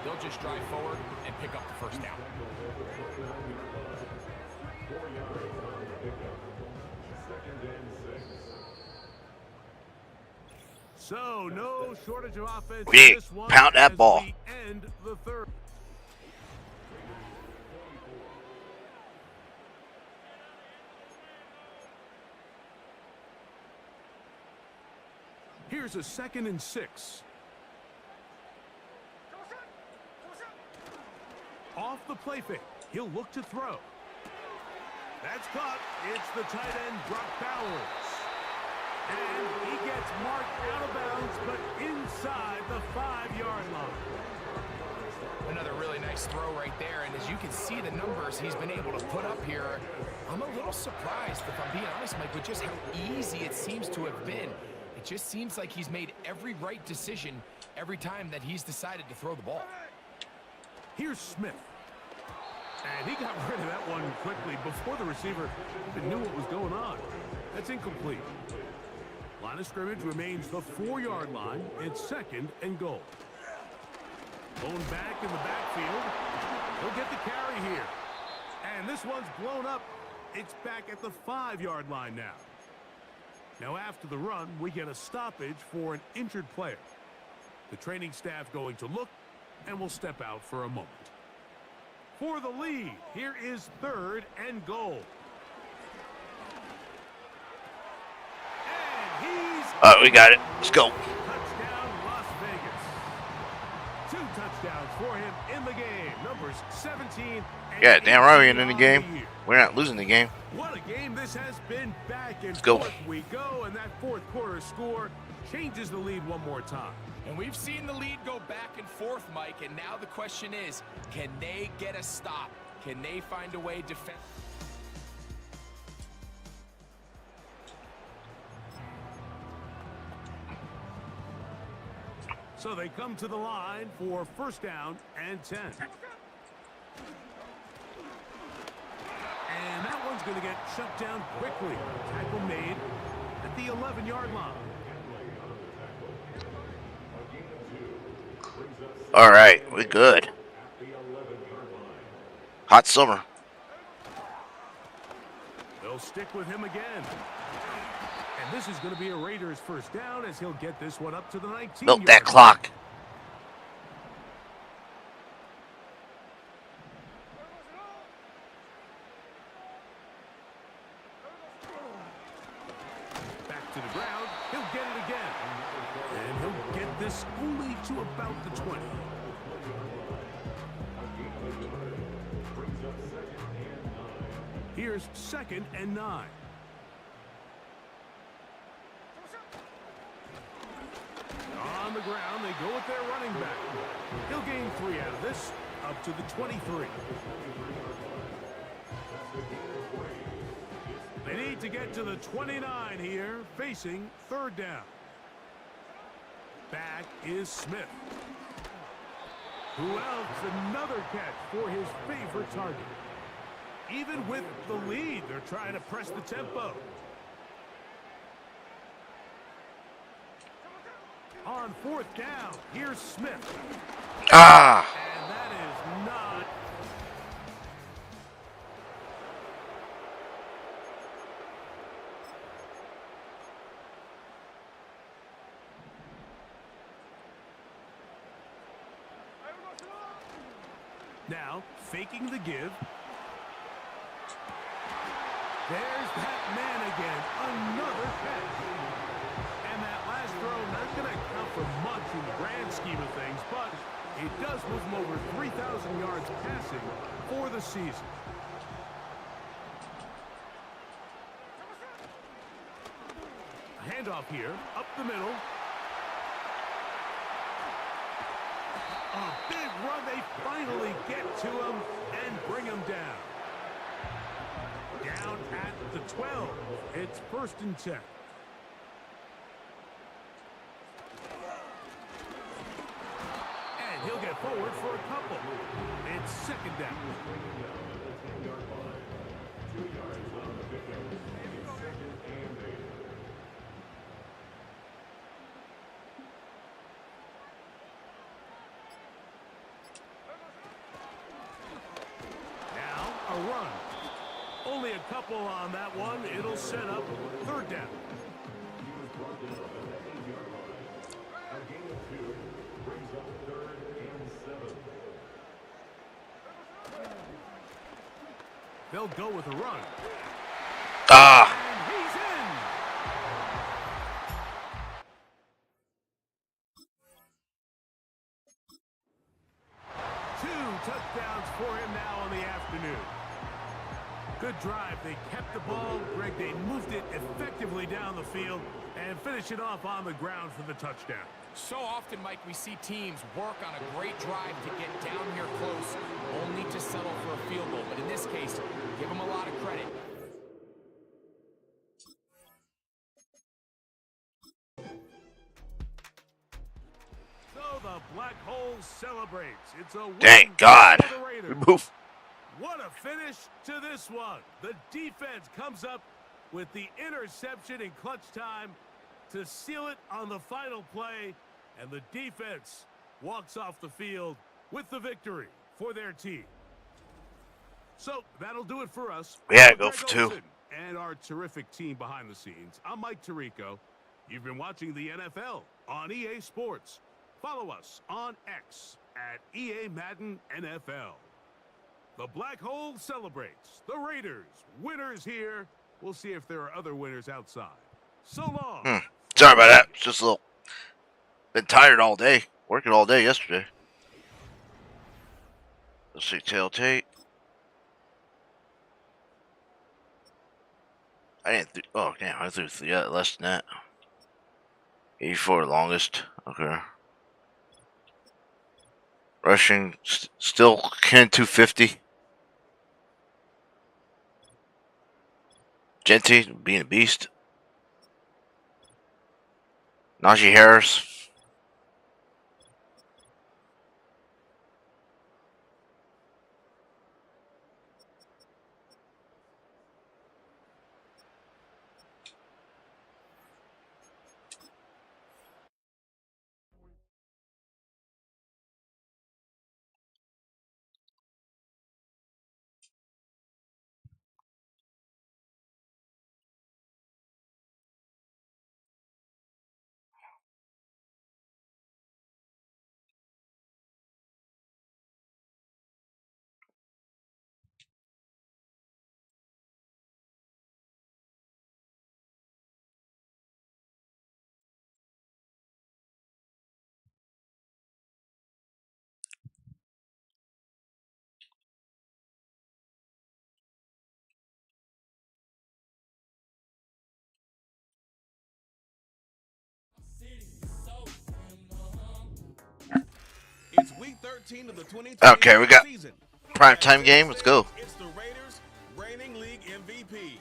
they'll just drive forward and pick up the first down. So, no shortage of offense. Big. This one Pound that as ball. we end the third. Here's a 2nd and 6. Off the play fake. He'll look to throw. That's caught. It's the tight end, Brock Bowers. And he gets marked out of bounds, but inside the 5-yard line. Another really nice throw right there, and as you can see the numbers he's been able to put up here, I'm a little surprised, if I'm being honest, Mike, with just how easy it seems to have been. It just seems like he's made every right decision every time that he's decided to throw the ball. Here's Smith. And he got rid of that one quickly before the receiver even knew what was going on. That's incomplete. Line of scrimmage remains the 4-yard line. It's 2nd and goal. Blown back in the backfield. He'll get the carry here. And this one's blown up. It's back at the 5-yard line now. Now after the run, we get a stoppage for an injured player. The training staff going to look and will step out for a moment. For the lead, here is 3rd and goal. We got it. Let's go. Touchdown, Las Vegas. 2 touchdowns for him in the game. Numbers 17 and Yeah, damn right we ain't in the on game. year. We're not losing the game. What a game this has been. Back and go. forth we go, and that 4th quarter score changes the lead one more time. And we've seen the lead go back and forth, Mike, and now the question is, can they get a stop? Can they find a way to defend? So they come to the line for first down and 10. And that one's going to get shut down quickly. Tackle made at the 11-yard line. All right, we good. Hot summer. They'll stick with him again. And this is going to be a Raiders first down as he'll get this one up to the 19-yard line. Milk that clock. Back to the ground. He'll get it again. And he'll get this only to about the 20. Here's 2nd and 9. On the ground, they go with their running back. He'll gain 3 out of this, up to the 23. They need to get to the 29 here, facing 3rd down. Back is Smith. Who else? Another catch for his favorite target. Even with the lead, they're trying to press the tempo. On 4th down, here's Smith. Ah! And that is not. Now, faking the give. There's that man again. Another catch. And that last throw not going to count for much in the grand scheme of things, but it does move him over 3,000 yards passing for the season. A handoff here, up the middle. A big run. They finally get to him and bring him down. Down at the 12. It's 1st and 10. And he'll get forward for a couple. It's 2nd down. Now a run. Only a couple on that one. It'll set up 3rd down. They'll go with a run. Ah! And he's in. Two touchdowns for him now on the afternoon. Good drive. They kept the ball. Greg, they moved it effectively down the field and finish it off on the ground for the touchdown. So often, Mike, we see teams work on a great drive to get down here close, only to settle for a field goal. But in this case, give them a lot of credit. So the Black Hole celebrates. It's a win Thank God. for the Raiders. We move. What a finish to this one. The defense comes up with the interception in clutch time to seal it on the final play, and the defense walks off the field with the victory for their team. So that'll do it for us. Yeah, I'm go Greg for 2. Olsen and our terrific team behind the scenes. I'm Mike Tirico. You've been watching the NFL on EA Sports. Follow us on X at EA Madden NFL. The Black Hole celebrates. The Raiders, winners here. We'll see if there are other winners outside. So long. Sorry about that. It's just a little. Been tired all day. Working all day yesterday. Let's see, tail tape. I didn't. Oh damn! I threw less than that. 84 longest. Okay. Rushing still can 250. Genty being a beast. Najee Harris. 13 of the 2020 Okay, we got season. prime time game. Let's go. It's the Raiders' reigning league MVP.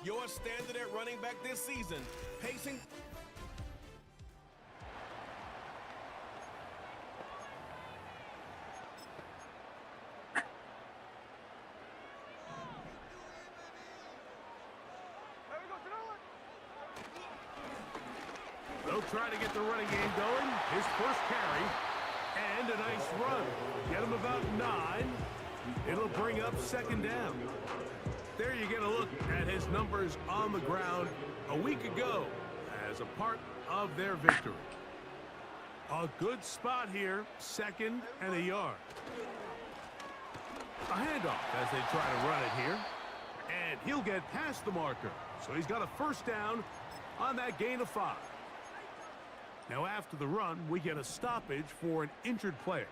Your standard at running back this season, pacing. They'll try to get the running game going. His first carry and a nice run. Get him about 9. It'll bring up second down. There you get a look at his numbers on the ground a week ago as a part of their victory. A good spot here, 2nd and a yard. A handoff as they try to run it here. And he'll get past the marker. So he's got a first down on that gain of 5. Now after the run, we get a stoppage for an injured player.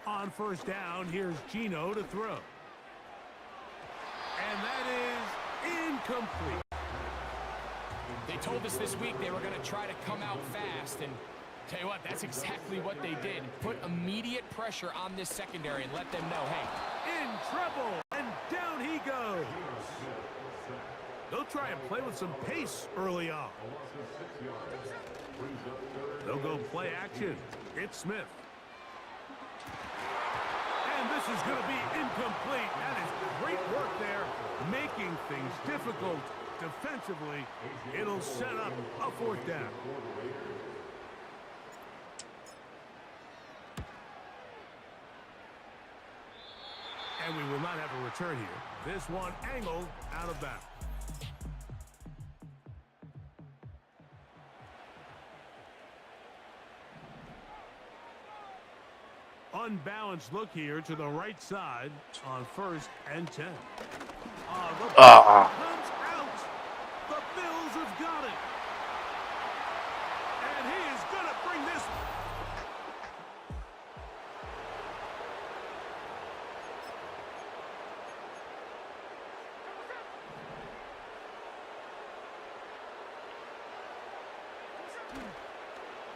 On first down, here's Gino to throw. And that is incomplete. They told us this week they were going to try to come out fast, and tell you what, that's exactly what they did. Put immediate pressure on this secondary and let them know, hey. In trouble, and down he goes. They'll try and play with some pace early on. They'll go play action. It's Smith. And this is going to be incomplete. That is great work there, making things difficult defensively. It'll set up a 4th down. And we will not have a return here. This one angled out of bounds. Unbalanced look here to the right side on 1st and 10. The ball comes out. The Bills have got it. And he is going to bring this.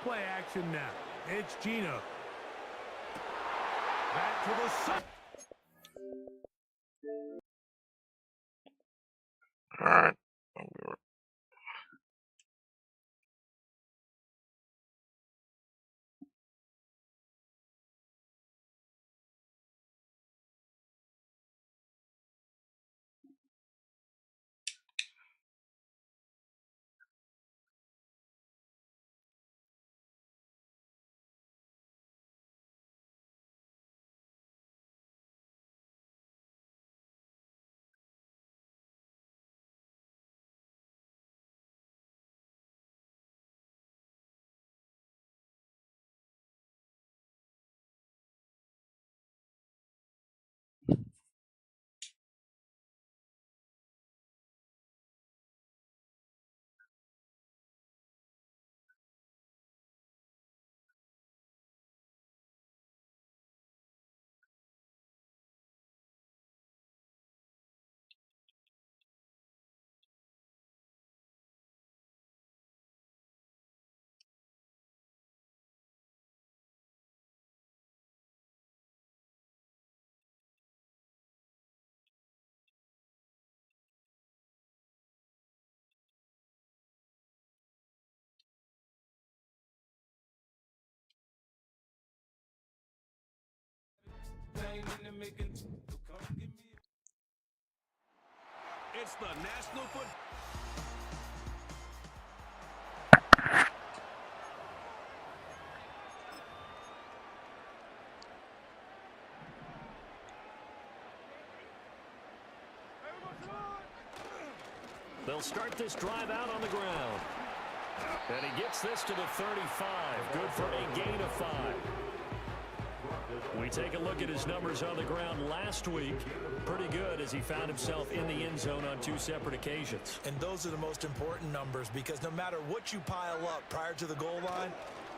Play action now. It's Gino. Back to the side. All right. It's the National Football. They'll start this drive out on the ground. And he gets this to the 35. Good for a gain of 5. We take a look at his numbers on the ground last week. Pretty good as he found himself in the end zone on 2 separate occasions. And those are the most important numbers because no matter what you pile up prior to the goal line,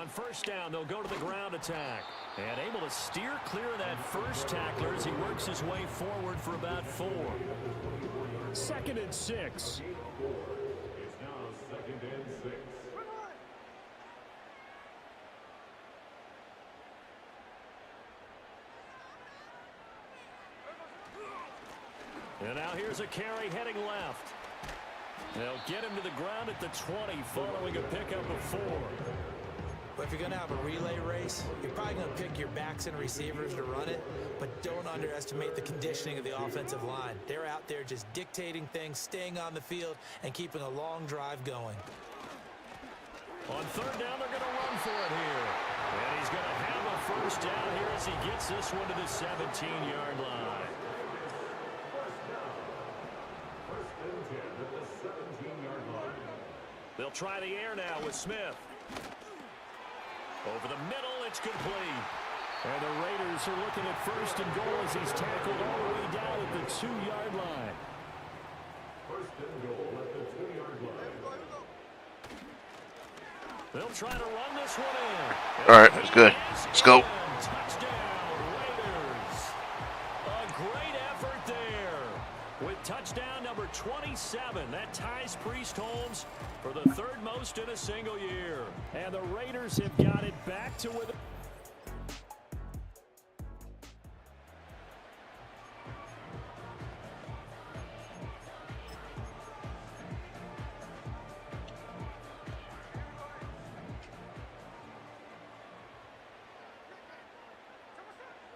On first down, they'll go to the ground attack. And able to steer clear of that first tackler as he works his way forward for about 4. 2nd and 6. It's now 2nd and 6. And now here's a carry heading left. They'll get him to the ground at the 20 following a pickup of 4. But if you're going to have a relay race, you're probably going to pick your backs and receivers to run it, but don't underestimate the conditioning of the offensive line. They're out there just dictating things, staying on the field, and keeping a long drive going. On third down, they're going to run for it here. And he's going to have a first down here as he gets this one to the 17-yard line. First and 10 at the 17-yard line. They'll try the air now with Smith. Over the middle, it's complete. And the Raiders are looking at first and goal as he's tackled all the way down at the 2-yard line. First and goal at the 2-yard line. They'll try to run this one in. All right, that's good. Let's go. Touchdown, Raiders. A great effort there. With touchdown number 27, that ties Priest Holmes for the 3rd most in a single year. And the Raiders have got it back to within.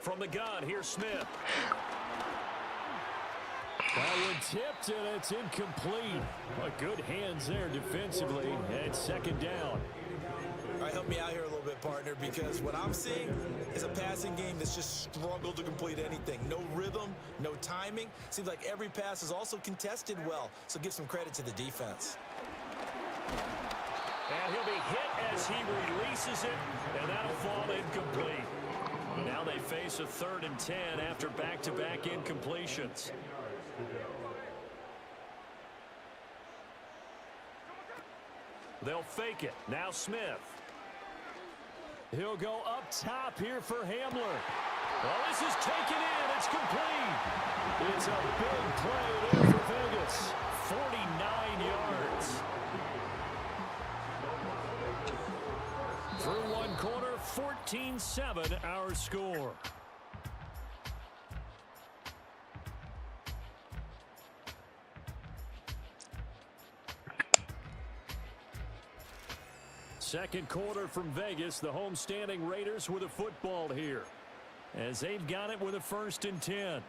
From the gun, here's Smith. That one tipped, and it's incomplete. But good hands there defensively, and 2nd down. All right, help me out here a little bit, partner, because what I'm seeing is a passing game that's just struggled to complete anything. No rhythm, no timing. Seems like every pass is also contested well, so give some credit to the defense. And he'll be hit as he releases it, and that'll fall incomplete. Now they face a 3rd and 10 after back-to-back incompletions. They'll fake it. Now Smith. He'll go up top here for Hamler. Well, this is taken in. It's complete. It's a big play there for Vegas. 49 yards. Through one quarter, 14-7 our score. Second quarter from Vegas, the homestanding Raiders with a football here, as they've got it with a 1st and 10.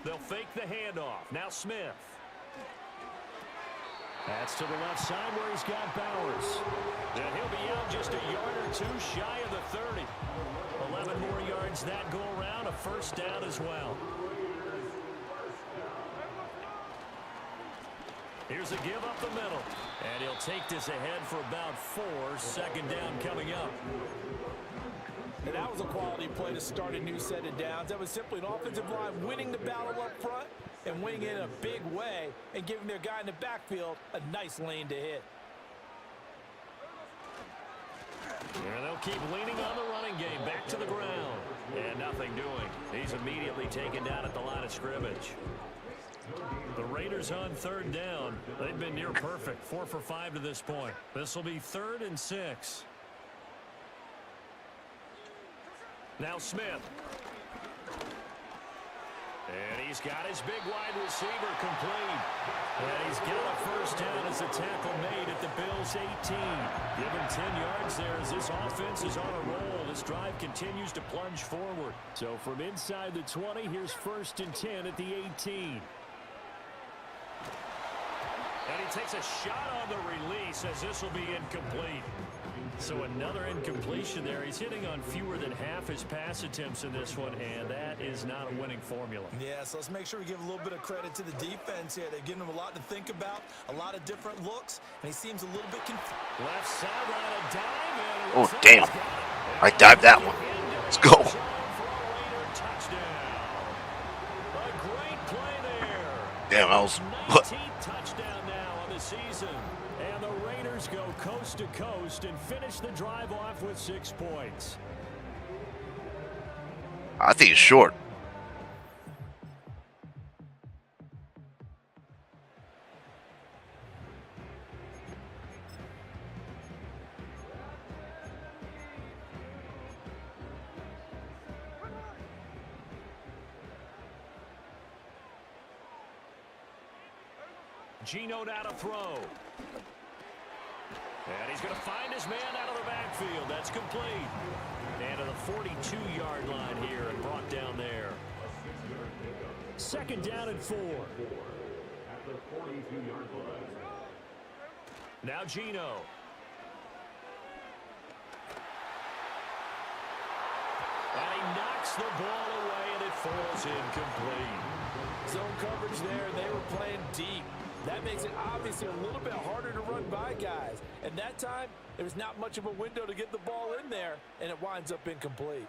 They'll fake the handoff. Now Smith. That's to the left side where he's got Bowers. And he'll be out just a yard or 2 shy of the 30. 11 more yards that go around, a first down as well. Here's a give up the middle. And he'll take this ahead for about 4. 2nd down coming up. And that was a quality play to start a new set of downs. That was simply an offensive line winning the battle up front and winning it in a big way and giving their guy in the backfield a nice lane to hit. And they'll keep leaning on the running game. Back to the ground. And nothing doing. He's immediately taken down at the line of scrimmage. The Raiders on 3rd down. They've been near perfect. 4 for 5 to this point. This will be 3rd and 6. Now Smith. And he's got his big wide receiver complete. And he's got a first down as the tackle made at the Bills' 18. Give him 10 yards there as this offense is on a roll. This drive continues to plunge forward. So from inside the 20, here's 1st and 10 at the 18. And he takes a shot on the release as this will be incomplete. So another incompletion there. He's hitting on fewer than half his pass attempts in this one, and that is not a winning formula. Yeah, so let's make sure we give a little bit of credit to the defense here. They've given him a lot to think about, a lot of different looks, and he seems a little bit confused. Left sideline, a dive. And Oh, damn. I dived that one. Let's go. A great play there. Damn, I was. 19th touchdown now on the season. And the Raiders go coast to coast and finish the drive off with 6 points. I think it's short. Geno now to throw. And he's going to find his man out of the backfield. That's complete. And to the 42-yard line here and brought down there. 2nd down and 4. At the 42-yard line. Now Geno. And he knocks the ball away and it falls incomplete. Zone coverage there, and they were playing deep. That makes it obviously a little bit harder to run by guys. And that time, there's not much of a window to get the ball in there, and it winds up incomplete.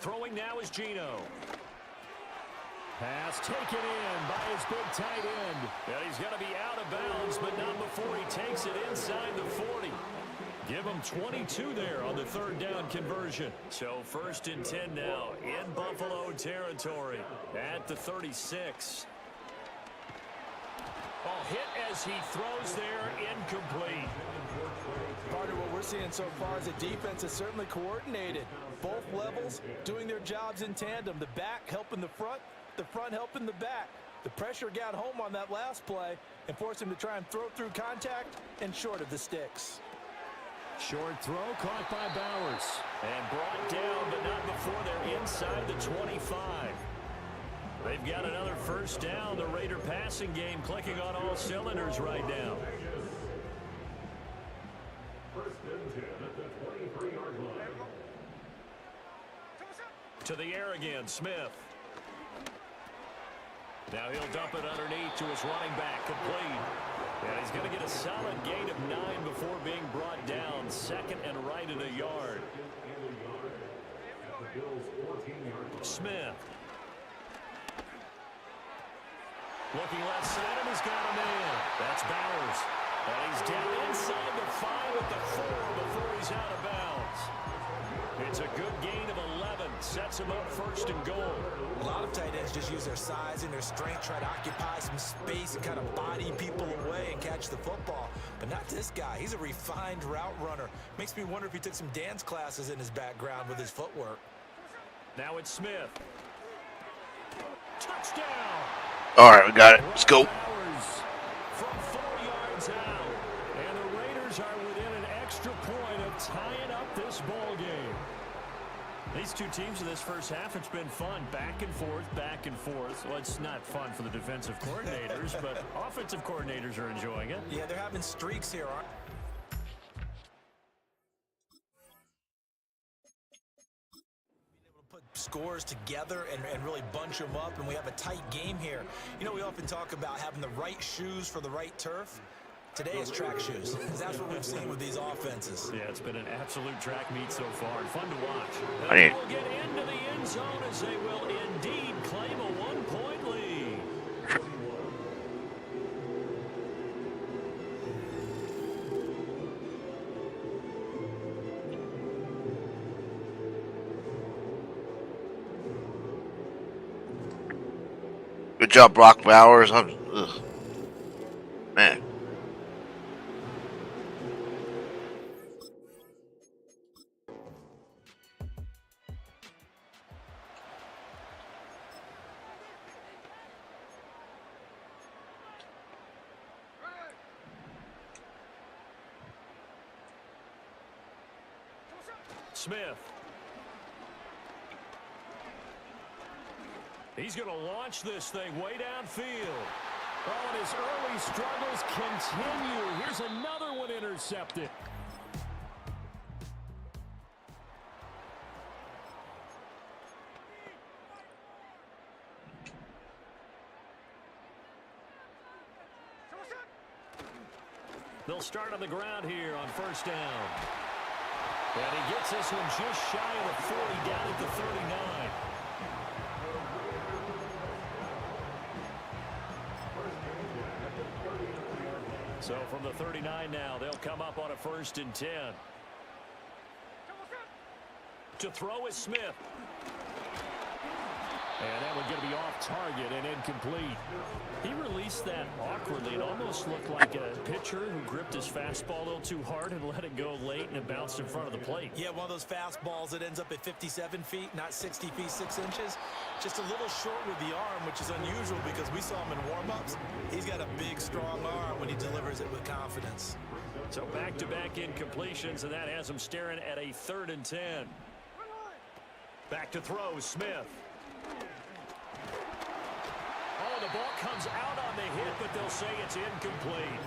Throwing now is Geno. Pass taken in by his big tight end. And he's going to be out of bounds, but not before he takes it inside the 40. Give him 22 there on the 3rd down conversion. So 1st and 10 now in Buffalo territory at the 36. Ball hit as he throws there, incomplete. Partner, what we're seeing so far is the defense is certainly coordinated. Both levels doing their jobs in tandem. The back helping the front helping the back. The pressure got home on that last play and forced him to try and throw through contact and short of the sticks. Short throw caught by Bowers. And brought down, but not before they're inside the 25. They've got another 1st down. The Raider passing game clicking on all cylinders right now. 1st and 10 at the 23-yard line. To the air again, Smith. Now he'll dump it underneath to his running back, complete. And he's going to get a solid gain of 9 before being brought down. 2nd and right at a yard. Smith. Looking left side, and he's got a man. That's Bowers. And he's down inside the 5 at the 4 before he's out of bounds. It's a good gain of 11. Sets him up 1st and goal. A lot of tight ends just use their size and their strength, try to occupy some space and kind of body people away and catch the football. But not this guy. He's a refined route runner. Makes me wonder if he took some dance classes in his background with his footwork. Now it's Smith. Touchdown! All right, we got it. Let's go. From 4 yards out. And the Raiders are within an extra point of tying up this ball game. These two teams in this first half, it's been fun. Back and forth, back and forth. Well, it's not fun for the defensive coordinators, but offensive coordinators are enjoying it. Yeah, they're having streaks here, aren't scores together and really bunch them up, and we have a tight game here. You know, we often talk about having the right shoes for the right turf. Today it's track shoes. That's what we've seen with these offenses. Yeah, it's been an absolute track meet so far. Fun to watch. I They need- will get into the end zone as they will indeed claim a 1-point lead. Good job, Brock Bowers. Man. Smith. He's going to launch this thing way downfield. Oh, and his early struggles continue. Here's another one intercepted. They'll start on the ground here on 1st down. And he gets this one just shy of the 40, down at the 39. So from the 39 now, they'll come up on a 1st and 10. To throw is Smith. And that one's going to be off target and incomplete. He released that awkwardly. It almost looked like a pitcher who gripped his fastball a little too hard and let it go late, and it bounced in front of the plate. Yeah, one of those fastballs that ends up at 57 feet, not 60 feet, 6 inches. Just a little short with the arm, which is unusual because we saw him in warm-ups. He's got a big, strong arm when he delivers it with confidence. So back-to-back incompletions, and that has him staring at a 3rd and 10. Back to throw, Smith. Oh, the ball comes out on the hit, but they'll say it's incomplete.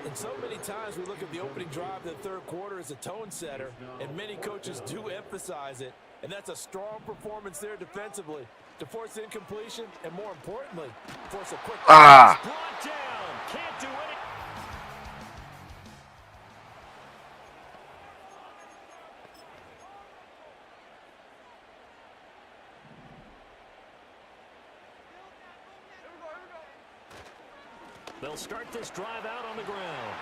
And so many times we look at the opening drive of the third quarter as a tone setter, and many coaches do emphasize it. And that's a strong performance there defensively to force incompletion and, more importantly, force a quick... Brought down. Can't do anything. They'll start this drive out on the ground.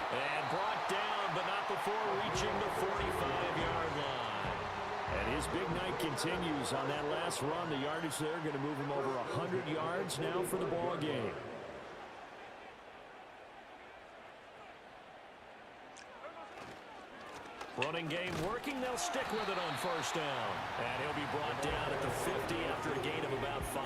And brought down, but not before reaching the 45-yard line. And his big night continues on that last run. The yardage there going to move him over 100 yards now for the ball game. Running game working. They'll stick with it on 1st down. And he'll be brought down at the 50 after a gain of about 5.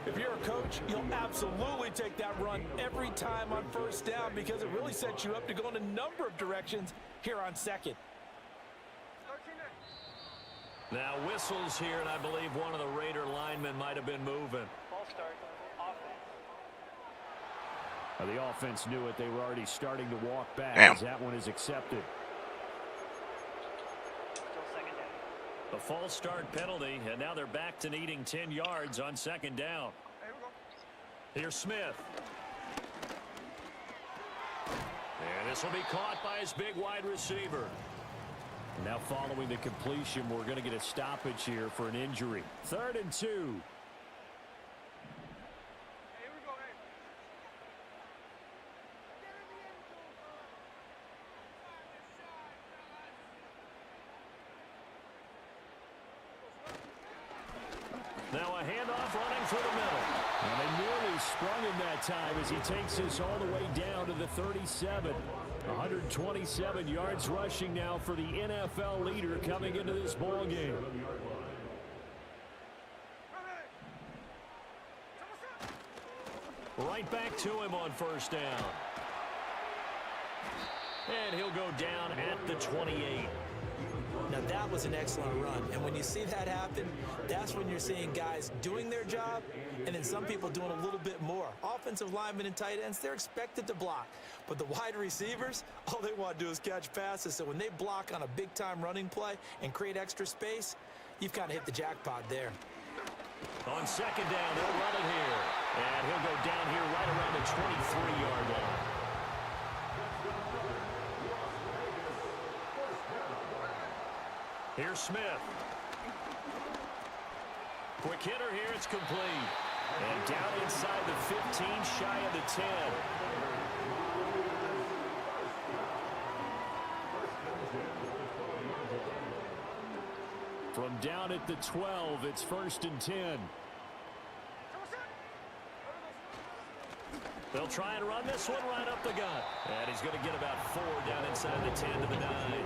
If you're a coach, you'll absolutely take that run every time on 1st down because it really sets you up to go in a number of directions here on 2nd. Now whistles here, and I believe one of the Raider linemen might have been moving. Ball start, offense. The offense knew it. They were already starting to walk back as that one is accepted. Still 2nd down. A false start penalty, and now they're back to needing 10 yards on 2nd down. Here's Smith. And this will be caught by his big wide receiver. Now following the completion, we're going to get a stoppage here for an injury. 3rd and 2. Now a handoff running through the middle. And they nearly sprung him that time as he takes this all the way down to the 37. 127 yards rushing now for the NFL leader coming into this ball game. Right back to him on 1st down. And he'll go down at the 28. Now, that was an excellent run. And when you see that happen, that's when you're seeing guys doing their job and then some people doing a little bit more. Offensive linemen and tight ends, they're expected to block. But the wide receivers, all they want to do is catch passes. So when they block on a big-time running play and create extra space, you've kind of hit the jackpot there. On 2nd down, they'll run it here. And he'll go down here right around the 23-yard line. Here's Smith. Quick hitter here, it's complete. And down inside the 15, shy of the 10. From down at the 12, it's 1st and 10. They'll try and run this one right up the gut. And he's going to get about 4 down inside the 10 to the 9.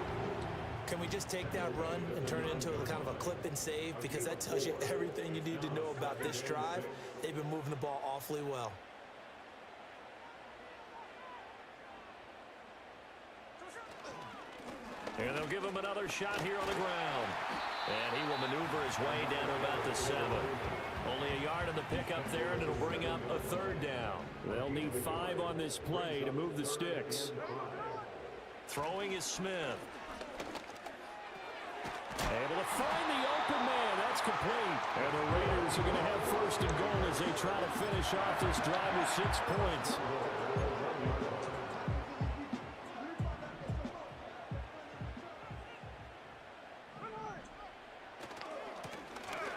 Can we just take that run and turn it into a kind of a clip and save? Because that tells you everything you need to know about this drive. They've been moving the ball awfully well. And they'll give him another shot here on the ground. And he will maneuver his way down to about the 7. Only a yard on the pickup there, and it'll bring up a 3rd down. They'll need 5 on this play to move the sticks. Throwing is Smith. Able to find the open man. That's complete. And the Raiders are going to have 1st and goal as they try to finish off this drive with 6 points.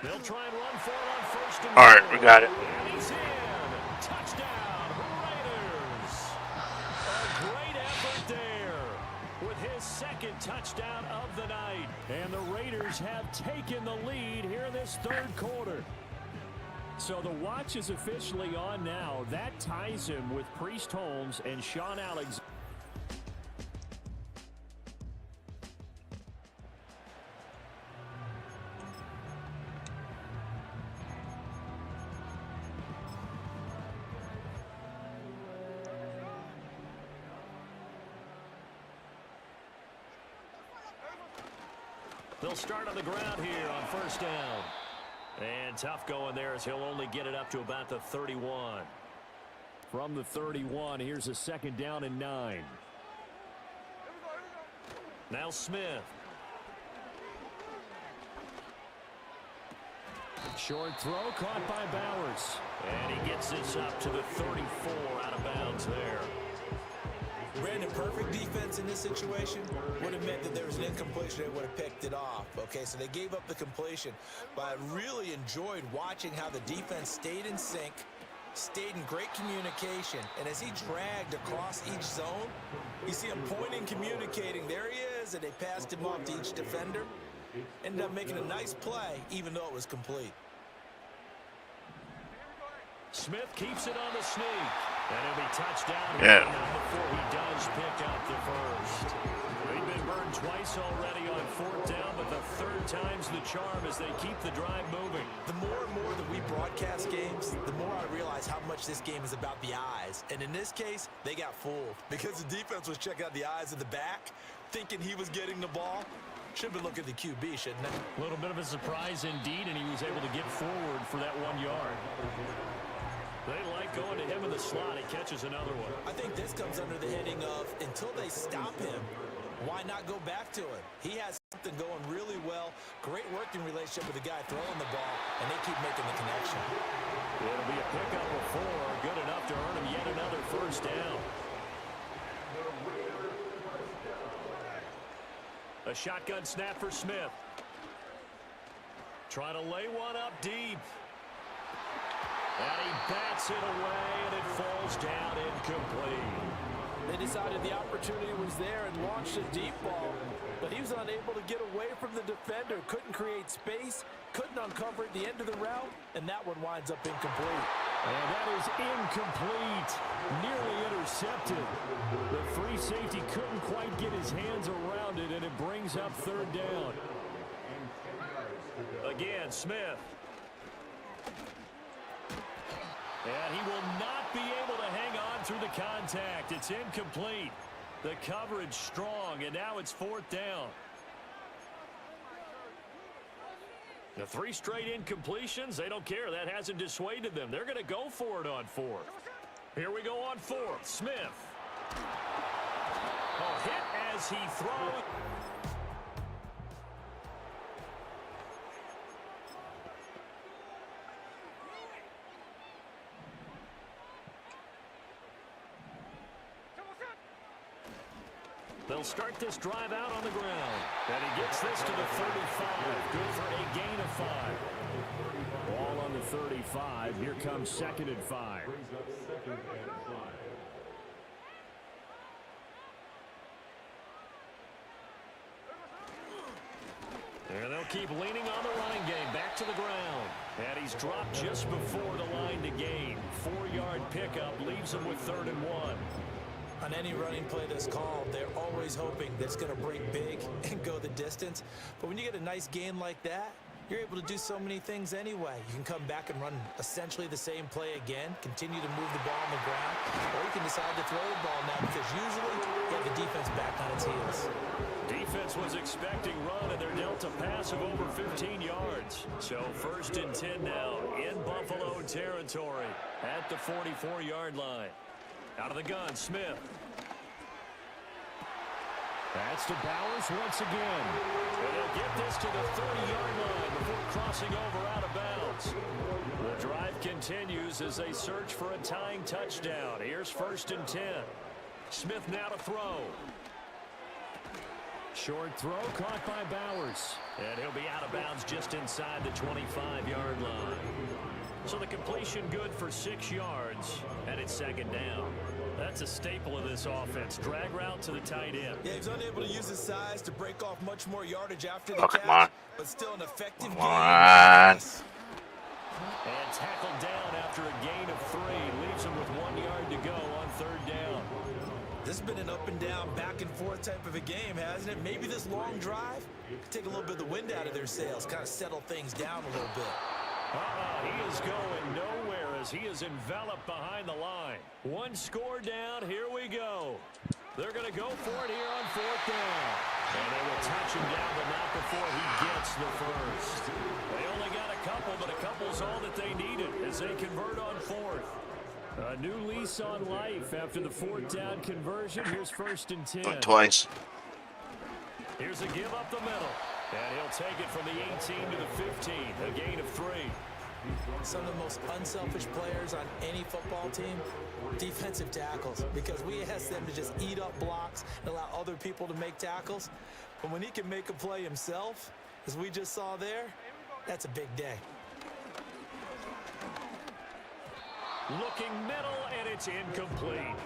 They'll try and run for it on 1st and goal. All right, we got it. And he's in. Touchdown, Raiders. second touchdown of the night. And the Raiders have taken the lead here in this third quarter. So the watch is officially on now. That ties him with Priest Holmes and Sean Alexander. They'll start on the ground here on first down. And tough going there as he'll only get it up to about the 31. From the 31, here's a second down and 9. Now Smith. Short throw caught by Bowers. And he gets this up to the 34 out of bounds there. Brandon, perfect defense in this situation would have meant that there was an incompletion. They would have picked it off. Okay, so they gave up the completion. But I really enjoyed watching how the defense stayed in sync, stayed in great communication. And as he dragged across each zone, you see him pointing, communicating. There he is, and they passed him off to each defender. Ended up making a nice play, even though it was complete. Smith keeps it on the sneak. And he'll be touchdown before he does pick up the first. They've been burned twice already on fourth down, but the third time's the charm as they keep the drive moving. The more and more that we broadcast games, the more I realize how much this game is about the eyes. And in this case, they got fooled because the defense was checking out the eyes of the back, thinking he was getting the ball. Should have been looking at the QB, shouldn't it? A little bit of a surprise indeed, and he was able to get forward for that 1 yard. They like going to him in the slot. He catches another one. I think this comes under the heading of until they stop him, why not go back to him? He has something going really well. Great working relationship with the guy throwing the ball, and they keep making the connection. It'll be a pickup of 4, good enough to earn him yet another first down. A shotgun snap for Smith. Trying to lay one up deep. And he bats it away, and it falls down incomplete. They decided the opportunity was there and launched a deep ball, but he was unable to get away from the defender. Couldn't create space, couldn't uncover at the end of the route, and that one winds up incomplete. And that is incomplete. Nearly intercepted. The free safety couldn't quite get his hands around it, and it brings up third down. Again, Smith. And he will not be able to hang on through the contact. It's incomplete. The coverage strong, and now it's fourth down. The 3 straight incompletions, they don't care. That hasn't dissuaded them. They're going to go for it on fourth. Here we go on fourth. Smith. A hit as he throws. They'll start this drive out on the ground. And he gets this to the 35. Good for a gain of 5. Ball on the 35. Here comes 2nd and 5. And they'll keep leaning on the line game. Back to the ground. And he's dropped just before the line to gain. 4-yard pickup leaves him with 3rd and 1. On any running play that's called, they're always hoping that it's going to break big and go the distance. But when you get a nice gain like that, you're able to do so many things anyway. You can come back and run essentially the same play again, continue to move the ball on the ground, or you can decide to throw the ball now because usually you have the defense back on its heels. Defense was expecting run, and they're dealt a pass of over 15 yards. So 1st and 10 now in Buffalo territory at the 44-yard line. Out of the gun, Smith. That's to Bowers once again. And he'll get this to the 30-yard line before crossing over out of bounds. The drive continues as they search for a tying touchdown. Here's 1st and 10. Smith now to throw. Short throw caught by Bowers. And he'll be out of bounds just inside the 25-yard line. So the completion good for 6 yards, and it's 2nd down. That's a staple of this offense. Drag route to the tight end. Yeah, he's unable to use his size to break off much more yardage after the Oh, catch, come on. but still an effective Come game. on. And tackled down after a gain of 3. Leaves him with 1 yard to go on 3rd down. This has been an up and down, back and forth type of a game, hasn't it? Maybe this long drive could take a little bit of the wind out of their sails, kind of settle things down a little bit. He is going nowhere as he is enveloped behind the line. 1 score down. Here we go. They're going to go for it here on 4th down. And they will touch him down, but not before he gets the first. They only got a couple, but a couple's all that they needed as they convert on 4th. A new lease on life after the 4th down conversion. Here's 1st and 10. Twice. Here's a give up the middle. And he'll take it from the 18 to the 15. A gain of 3. Some of the most unselfish players on any football team, defensive tackles, because we ask them to just eat up blocks and allow other people to make tackles. But when he can make a play himself, as we just saw there, that's a big day. Looking middle, and it's incomplete.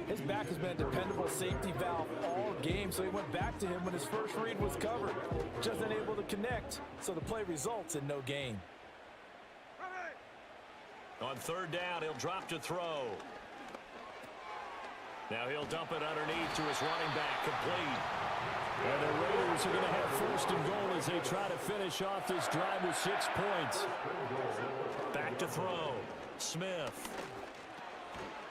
His back has been a dependable safety valve all game, so he went back to him when his first read was covered. Just unable to connect, so the play results in no gain. On 3rd down, he'll drop to throw. Now he'll dump it underneath to his running back, complete. And the Raiders are going to have 1st and goal as they try to finish off this drive with 6 points. Back to throw. Smith.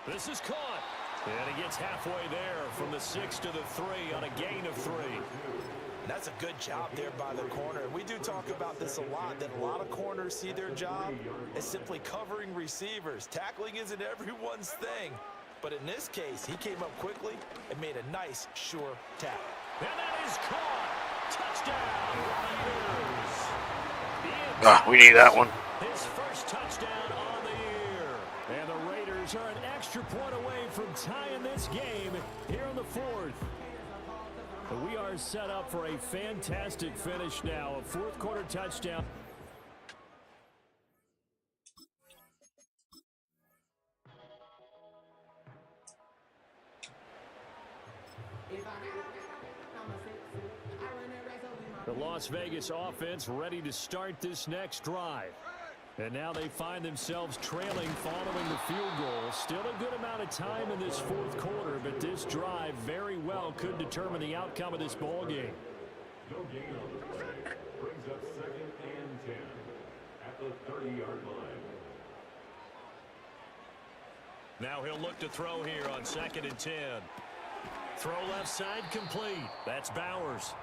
This is caught. And he gets halfway there from the 6 to the 3 on a gain of 3. That's a good job there by the corner. We do talk about this a lot, that a lot of corners see their job as simply covering receivers. Tackling isn't everyone's thing. But in this case, he came up quickly and made a nice, sure tackle. And that is caught. Touchdown, Raiders. We need that one. His first touchdown on the year. And the Raiders are an extra point away from tying this game here in the 4th. We are set up for a fantastic finish now. A 4th quarter touchdown. The Las Vegas offense ready to start this next drive. And now they find themselves trailing following the field goal. Still a good amount of time in this 4th quarter, but this drive very well could determine the outcome of this ball game. No gain on the play. Brings up 2nd and 10 at the 30-yard line. Now he'll look to throw here on 2nd and 10. Throw left side complete. That's Bowers.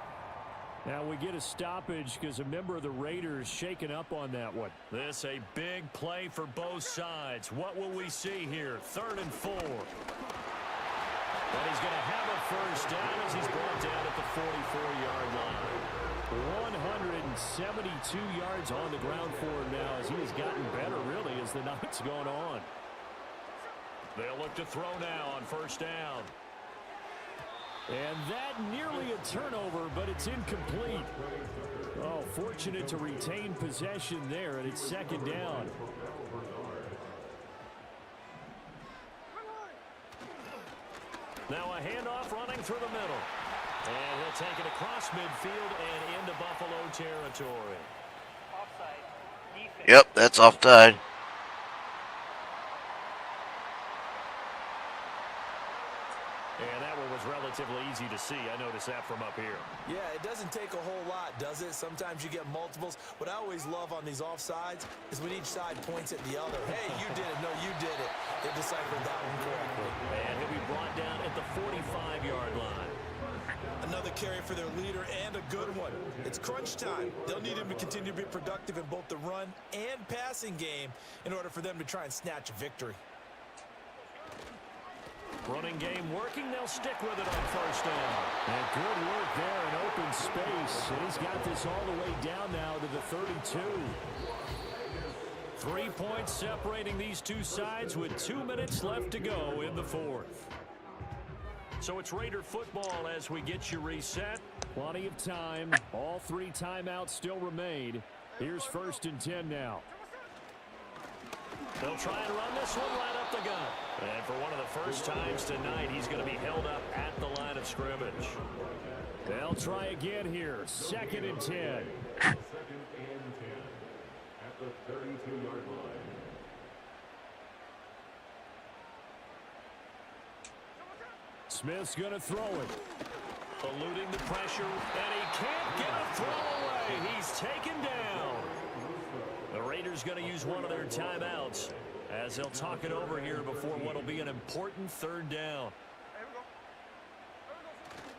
Now we get a stoppage because a member of the Raiders shaken up on that one. This a big play for both sides. What will we see here? 3rd and 4. And he's going to have a first down as he's brought down at the 44-yard line. 172 yards on the ground for him now as he has gotten better really as the night's gone on. They'll look to throw now on 1st down. And that nearly a turnover, but it's incomplete. Oh, fortunate to retain possession there, and it's 2nd down. Now a handoff running through the middle. And he'll take it across midfield and into Buffalo territory. Offside. Defense. Yep, that's offside. And that one was relatively easy to see. I noticed that from up here. Yeah, it doesn't take a whole lot, does it? Sometimes you get multiples. What I always love on these offsides is when each side points at the other. Hey, you did it. No, you did it. They deciphered that one correctly. And he'll be brought down at the 45-yard line. Another carry for their leader and a good one. It's crunch time. They'll need him to continue to be productive in both the run and passing game in order for them to try and snatch a victory. Running game working. They'll stick with it on 1st down. And good work there in open space. And he's got this all the way down now to the 32. 3 points separating these two sides with 2 minutes left to go in the 4th. So it's Raider football as we get you reset. Plenty of time. All 3 timeouts still remain. Here's 1st and 10 now. They'll try and run this one right up the gut. And for one of the first times tonight, he's going to be held up at the line of scrimmage. They'll try again here. 2nd and 10. 2nd and 10 at the 32-yard line. Smith's going to throw it. Eluding the pressure, and he can't get a throw away. He's taken down. The Raiders going to use one of their timeouts as they'll talk it over here before what will be an important 3rd down.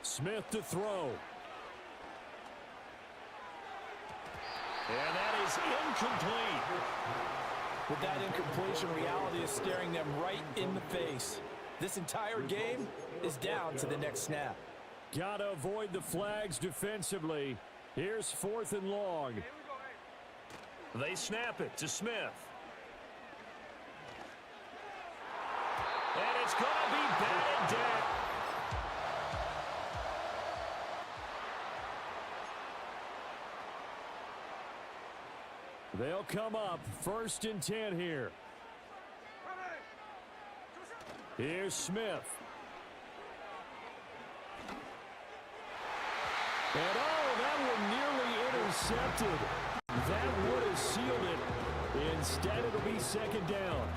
Smith to throw. And that is incomplete. With that incompletion, reality is staring them right in the face. This entire game is down to the next snap. Gotta avoid the flags defensively. Here's 4th and long. They snap it to Smith. And it's going to be batted down. They'll come up 1st and 10 here. Here's Smith. And oh, that one nearly intercepted. That would have sealed it. Instead, it'll be 2nd down.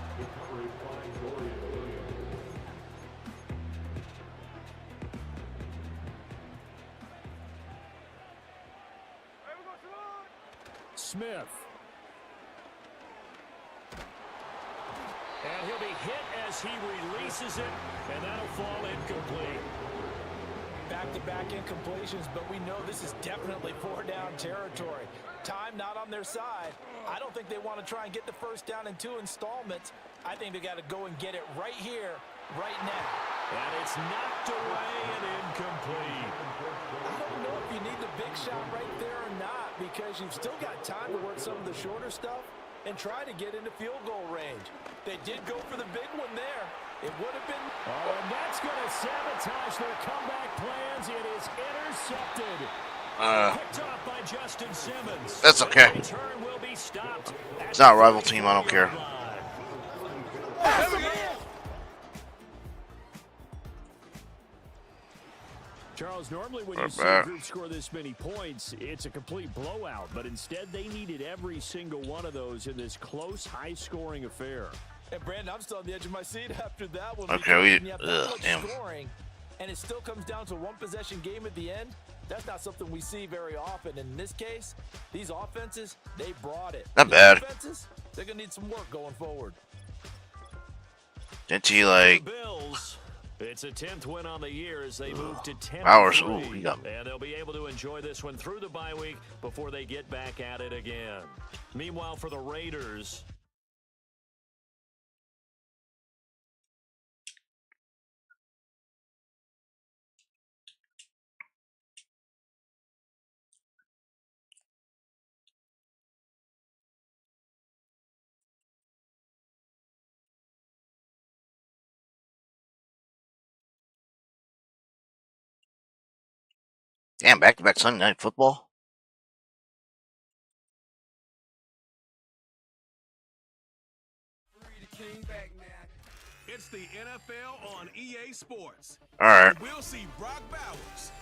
Smith. And he'll be hit as he releases it, and that'll fall incomplete. Back-to-back incompletions, but we know this is definitely 4-down territory. Time not on their side. I don't think they want to try and get the 1st down in 2 installments. I think they got to go and get it right here, right now. And it's knocked away and incomplete. I don't know if you need the big shot right there or not, because you've still got time to work some of the shorter stuff and try to get into field goal range. They did go for the big one there. It would have been... Oh, and that's going to sabotage their comeback plans. It is intercepted. Picked off by Justin Simmons. That's okay. The return will be stopped. It's not a rival team. I don't care. Charles, normally when you see a group score this many points, it's a complete blowout. But instead, they needed every single one of those in this close, high-scoring affair. And Brandon, I'm still on the edge of my seat after that one. Okay, scoring, and it still comes down to one possession game at the end. That's not something we see very often. In this case, these offenses, they brought it. Not bad. Offenses, they're gonna need some work going forward. Didn't he like? Bills. It's a 10th win on the year as they move to 10. Hours. Ooh, he got me. And they'll be able to enjoy this one through the bye week before they get back at it again. Meanwhile, for the Raiders. Damn, back-to-back Sunday Night Football. It's the NFL on EA Sports. All right. We'll see Brock Bowers.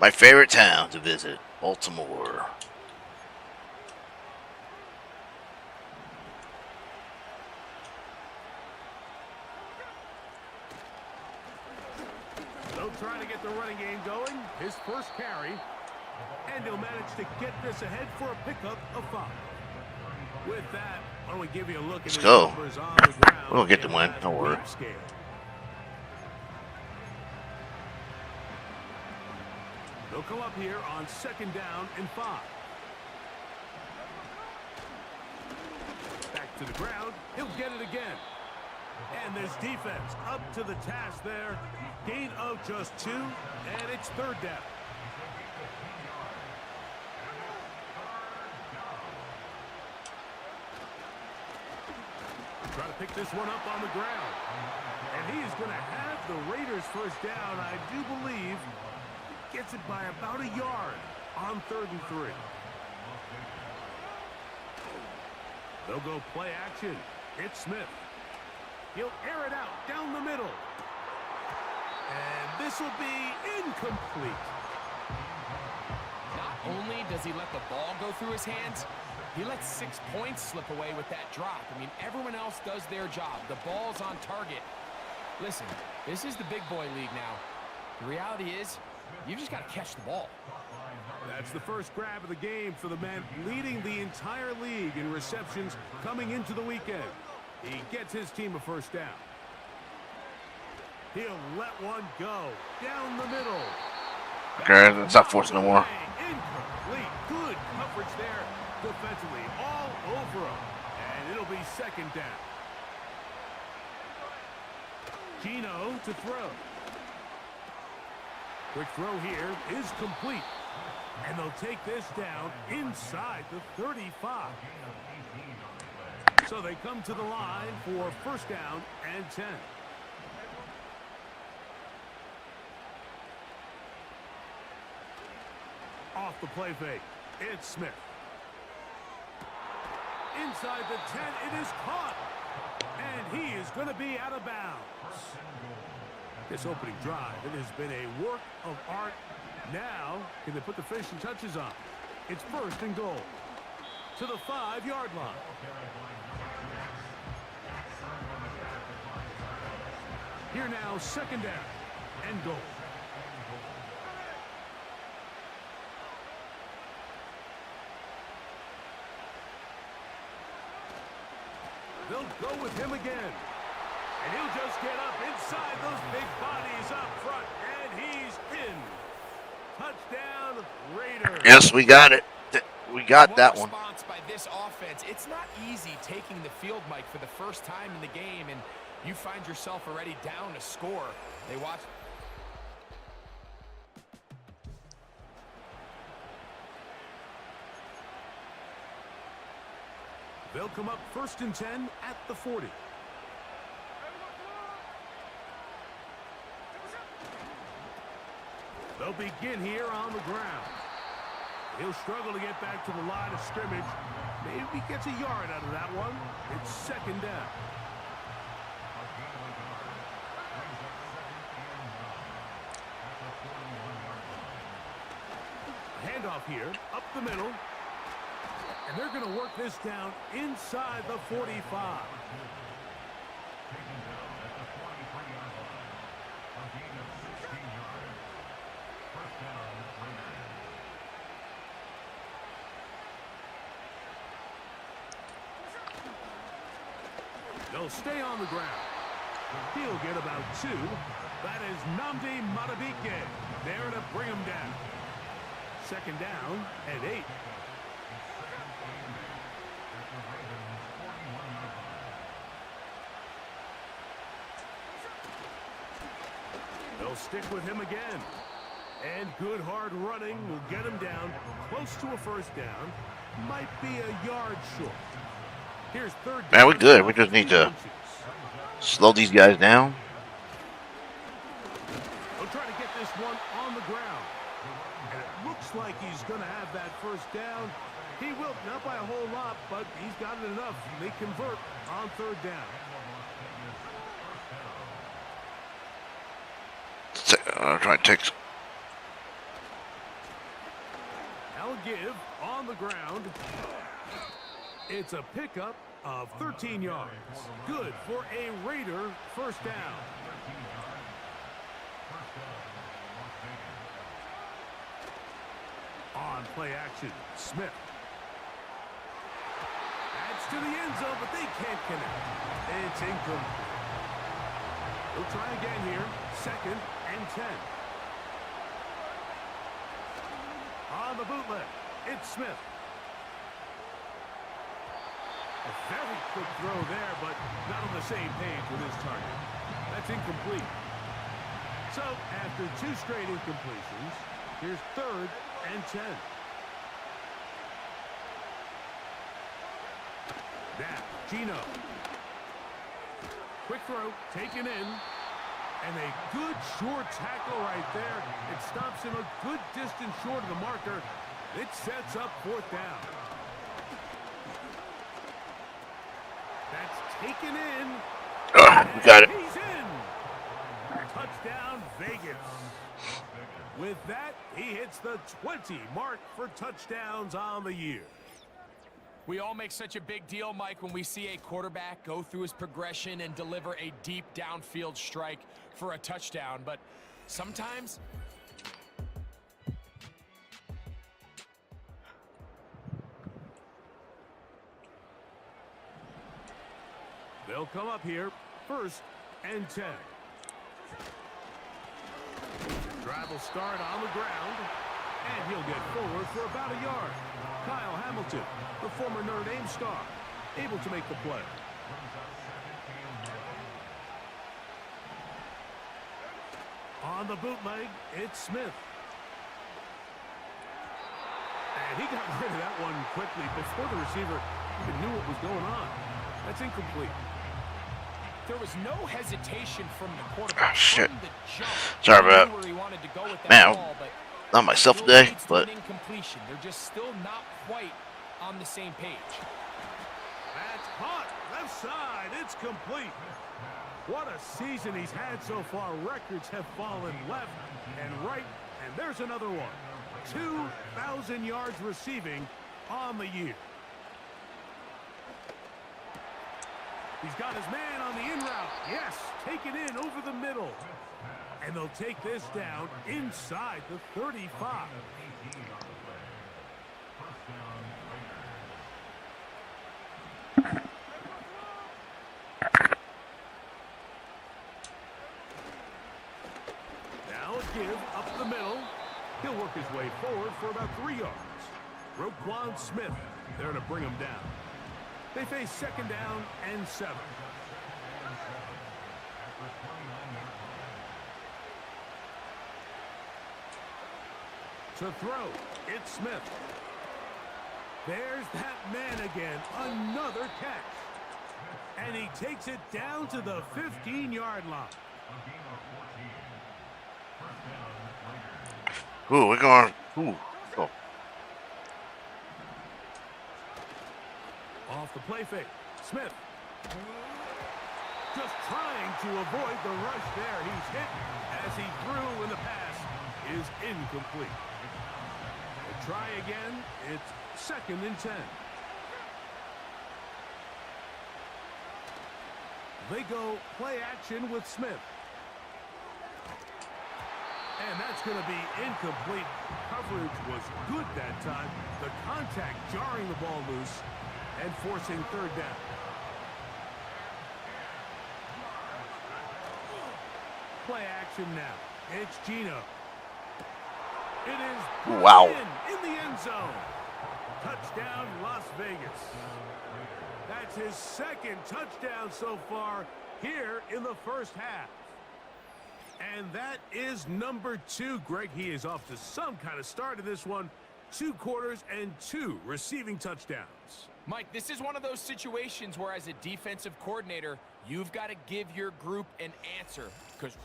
My favorite town to visit, Baltimore. They'll try to get the running game going. His first carry. And he'll manage to get this ahead for a pickup of 5. With that, why don't we give you a look at Let's the go. numbers on the ground. We'll get the win. Don't worry. Scale. They'll come up here on 2nd down and 5. Back to the ground. He'll get it again. And this defense up to the task there. Gain of just 2, and it's 3rd down. Try to pick this one up on the ground. And he is going to have the Raiders first down, I do believe. Gets it by about a yard on 3rd and 3. They'll go play action. It's Smith. He'll air it out down the middle. And this will be incomplete. Not only does he let the ball go through his hands, he lets 6 points slip away with that drop. I mean, everyone else does their job. The ball's on target. Listen, this is the big boy league now. The reality is, you just got to catch the ball. That's the first grab of the game for the man leading the entire league in receptions coming into the weekend. He gets his team a first down. He'll let one go down the middle. Okay, let's not force no more. Incomplete. Good coverage there defensively, all over him. And it'll be second down. Gino to throw. Quick throw here is complete. And they'll take this down inside the 35. So they come to the line for first down and 10. Off the play fake, it's Smith. Inside the 10, it is caught. And he is going to be out of bounds. This opening drive, it has been a work of art. Now, can they put the finishing touches on? It's first and goal. To the 5-yard line. Here now, second down and goal. They'll go with him again. And he'll just get up inside those big bodies up front. And he's in. Touchdown, Raiders. Yes, we got it. We got that one. Response by this offense. It's not easy taking the field, Mike, for the first time in the game, and you find yourself already down a score. They watch. They'll come up first and 10 at the 40. They'll begin here on the ground. He'll struggle to get back to the line of scrimmage. Maybe gets a yard out of that one. It's second down. Handoff here, up the middle. And they're going to work this down inside the 45. They'll stay on the ground. He'll get about 2. That is Nnamdi Madubuike there to bring him down. Second down and 8. They'll stick with him again. And good hard running will get him down close to a first down. Might be a yard short. Here's third down. Man, we're good. We just need to slow these guys down. They'll try to get this one on the ground. And it looks like he's going to have that first down. He will, not by a whole lot, but he's got it enough. They convert on third down. I'll try to take. I'll give on the ground. It's a pickup of 13 yards. Good for a Raider first down. On play action, Smith. Adds to the end zone, but they can't connect. It's incomplete. We'll try again here. Second and 10. On the bootleg, it's Smith. A very quick throw there, but not on the same page with his target. That's incomplete. So, after 2 straight incompletions, here's third and 10. Now, Gino. Quick throw, taken in. And a good short tackle right there. It stops him a good distance short of the marker. It sets up fourth down. taken in. We got it. He's in. Touchdown, Vegas. With that, he hits the 20 mark for touchdowns on the year. We all make such a big deal, Mike, when we see a quarterback go through his progression and deliver a deep downfield strike for a touchdown. But sometimes they'll come up here, 1st and 10. Drive will start on the ground, and he'll get forward for about a yard. Kyle Hamilton, the former Notre Dame star, able to make the play. On the bootleg, it's Smith. And he got rid of that one quickly before the receiver even knew what was going on. That's incomplete. there was no hesitation from the quarterback. Oh, shit. From the jump. Sorry He about knew where he wanted to go with that Man, ball, but not myself still today, leads to but an incompletion. They're just still not quite on the same page. That's caught. Left side. It's complete. What a season he's had so far. Records have fallen left and right. And there's another one. 2,000 yards receiving on the year. He's got his man on the in route. Yes, taken in over the middle. And they'll take this down inside the 35. Now a give up the middle. He'll work his way forward for about 3 yards. Roquan Smith there to bring him down. They face second down and 7. To throw, it's Smith. There's that man again. Another catch. And he takes it down to the 15-yard line. ooh, we're going. Ooh, oh. Off the play fake. Smith. Just trying to avoid the rush there. He's hit as he threw, and the pass is incomplete. We'll try again. It's second and 10. They go play action with Smith. And that's going to be incomplete. Coverage was good that time. The contact jarring the ball loose and forcing third down. Play action now. It's Gino. It is Wow. in the end zone. Touchdown, Las Vegas. That's his second touchdown so far here in the first half. And that is number 2. Greg, he is off to some kind of start in this one. 2 quarters and 2 receiving touchdowns. Mike, this is one of those situations where as a defensive coordinator, you've got to give your group an answer. Because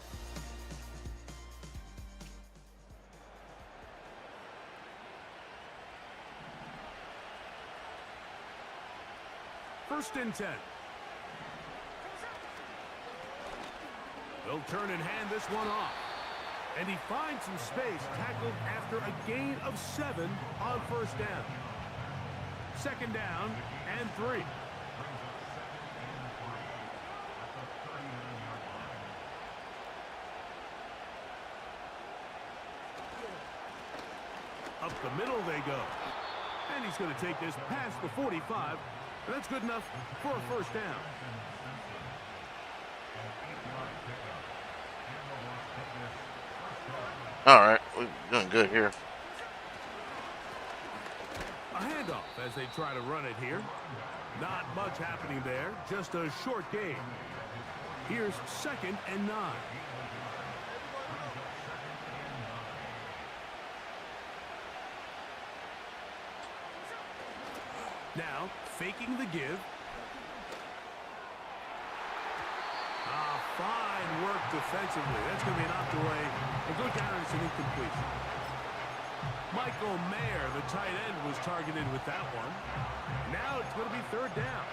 first and 10. They'll turn and hand this one off. And he finds some space, tackled after a gain of 7 on first down. Second down and 3. Up the middle they go. And he's going to take this past the 45. And that's good enough for a first down. All right, we're doing good here. A handoff as they try to run it here. Not much happening there, just a short gain. Here's second and 9. Now, faking the give. Fine work defensively. That's going to be knocked away and go down as an incompletion. Michael Mayer, the tight end, was targeted with that one. Now it's going to be third down.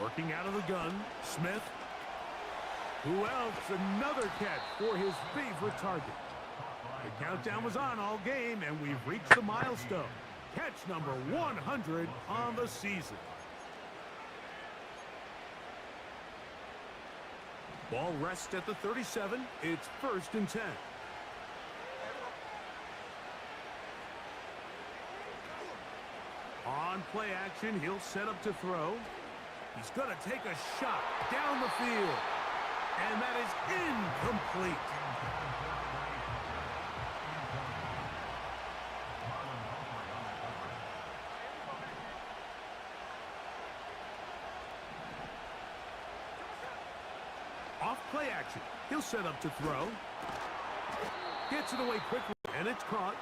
Working out of the gun, Smith. Who else? Another catch for his favorite target. The countdown was on all game, and we've reached the milestone. Catch number 100 on the season. Ball rests at the 37. It's 1st and 10. On play action, he'll set up to throw. He's going to take a shot down the field. And that is incomplete. Off play action. He'll set up to throw. Gets it away quickly, and it's caught.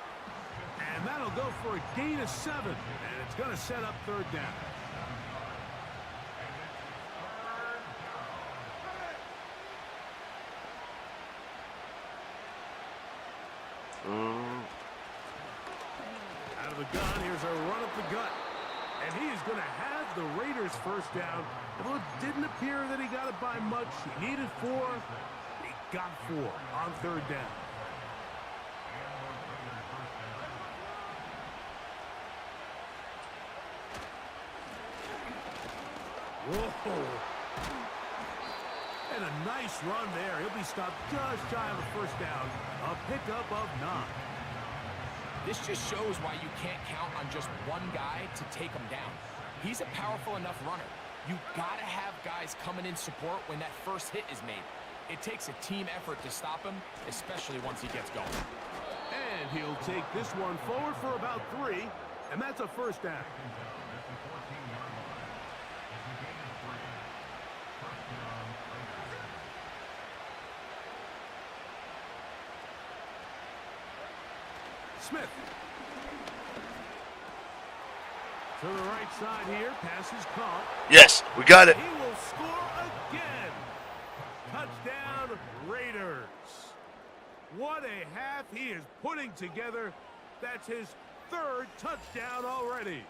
And that'll go for a gain of 7. And it's going to set up 3rd down. Out of the gun, here's a run up the gut. And he is going to have the Raiders 1st down. Although it didn't appear that he got it by much. He needed 4. He got 4 on 3rd down. Whoa. And a nice run there. He'll be stopped just shy of a 1st down. A pickup of 9. This just shows why you can't count on just one guy to take him down. He's a powerful enough runner. You gotta have guys coming in support when that first hit is made. It takes a team effort to stop him, especially once he gets going. And he'll take this one forward for about 3, and that's a 1st down. Smith. To the right side here. Pass is caught. Yes, we got it. He will score again. Touchdown, Raiders. What a half he is putting together. That's his 3rd touchdown already.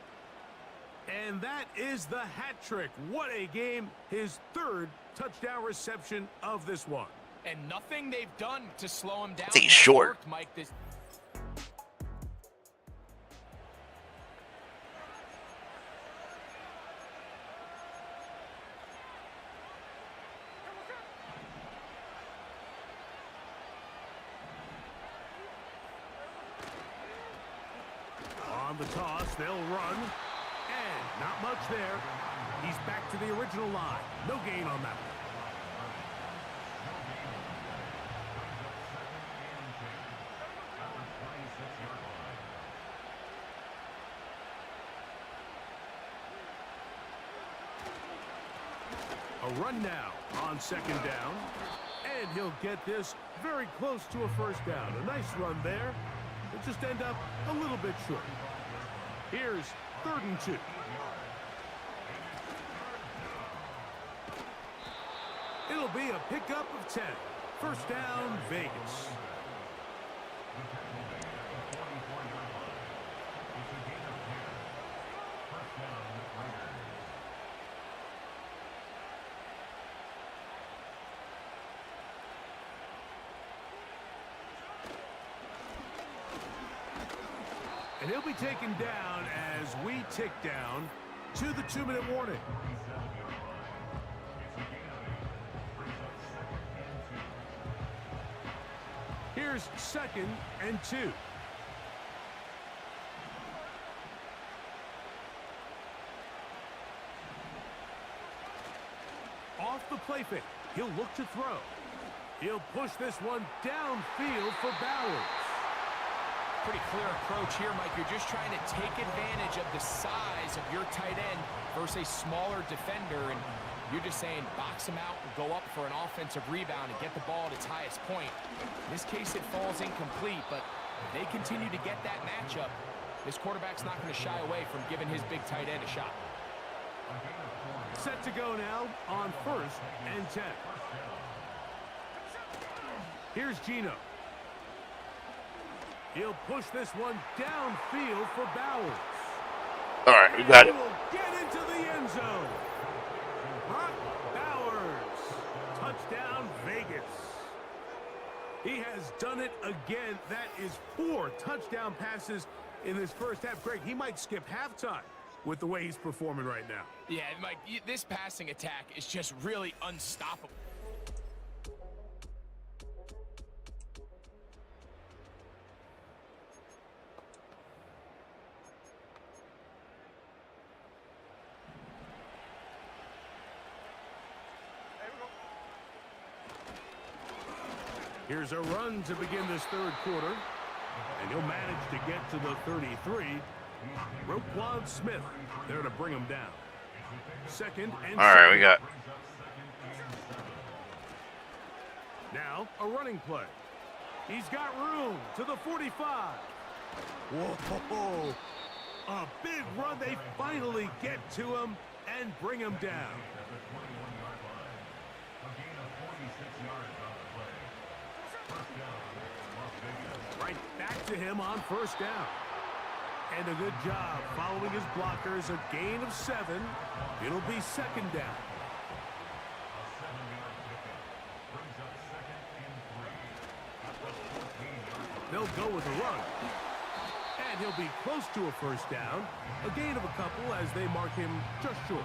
And that is the hat trick. What a game. His 3rd touchdown reception of this one. And nothing they've done to slow him down. I think he's short. Worked, Mike, this. On the toss, they'll run. And not much there. He's back to the original line. No gain on that one. A run now on 2nd down. And he'll get this very close to a 1st down. A nice run there. It'll just end up a little bit short. Here's 3rd and 2. It'll be a pickup of 10. 1st down, Vegas. And he'll be taken down as we tick down to the 2-minute warning. Here's 2nd and 2. Off the play fake. He'll look to throw. He'll push this one downfield for Bowers. Pretty clear approach here, Mike. You're just trying to take advantage of the size of your tight end versus a smaller defender, and you're just saying box him out and go up for an offensive rebound and get the ball at its highest point. In this case, it falls incomplete, but they continue to get that matchup. This quarterback's not going to shy away from giving his big tight end a shot. Set to go now on 1st and 10. Here's Gino. He'll push this one downfield for Bowers. All right, we got it. He will get into the end zone. Brock Bowers. Touchdown, Vegas. He has done it again. That is 4 touchdown passes in this first half. Greg, he might skip halftime with the way he's performing right now. Yeah, Mike, this passing attack is just really unstoppable. Here's a run to begin this third quarter. And he'll manage to get to the 33. Roquan Smith there to bring him down. Second and All right, we got. Now a running play. He's got room to the 45. Whoa! A big run. They finally get to him and bring him down. Right back to him on first down. And a good job following his blockers. A gain of 7. It'll be second down. They'll go with a run. And he'll be close to a first down. A gain of a couple as they mark him just short.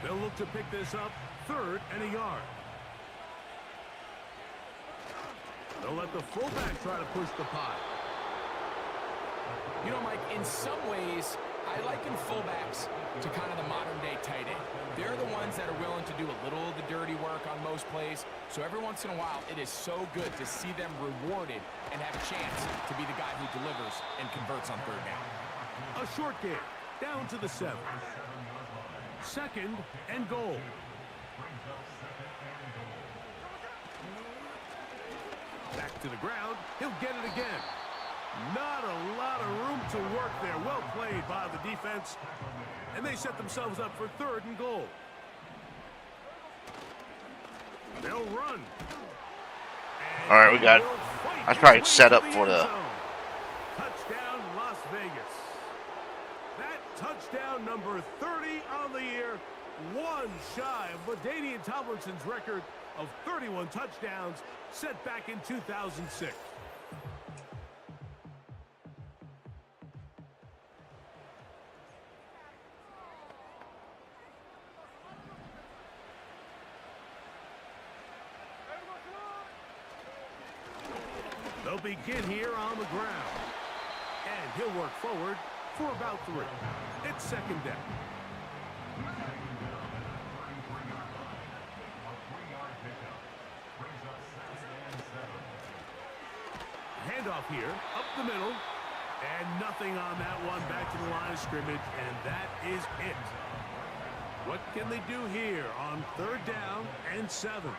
They'll look to pick this up 3rd and a yard. They'll let the fullback try to push the pile. You know, Mike, in some ways, I liken fullbacks to kind of the modern-day tight end. They're the ones that are willing to do a little of the dirty work on most plays. So every once in a while, it is so good to see them rewarded and have a chance to be the guy who delivers and converts on 3rd down. A short game, down to the 7. Second and goal. Back to the ground. He'll get it again. Not a lot of room to work there. Well played by the defense. And they set themselves up for 3rd and goal. They'll run. All right, we got. That's probably set up for the. Touchdown, Las Vegas. That touchdown number 30 on the year. One shy of LaDainian Tomlinson's record of 31 touchdowns set back in 2006. They'll begin here on the ground. And he'll work forward for about 3. It's second down. Handoff here, up the middle, and nothing on that one. Back to the line of scrimmage, and that is it. What can they do here on 3rd down and 7?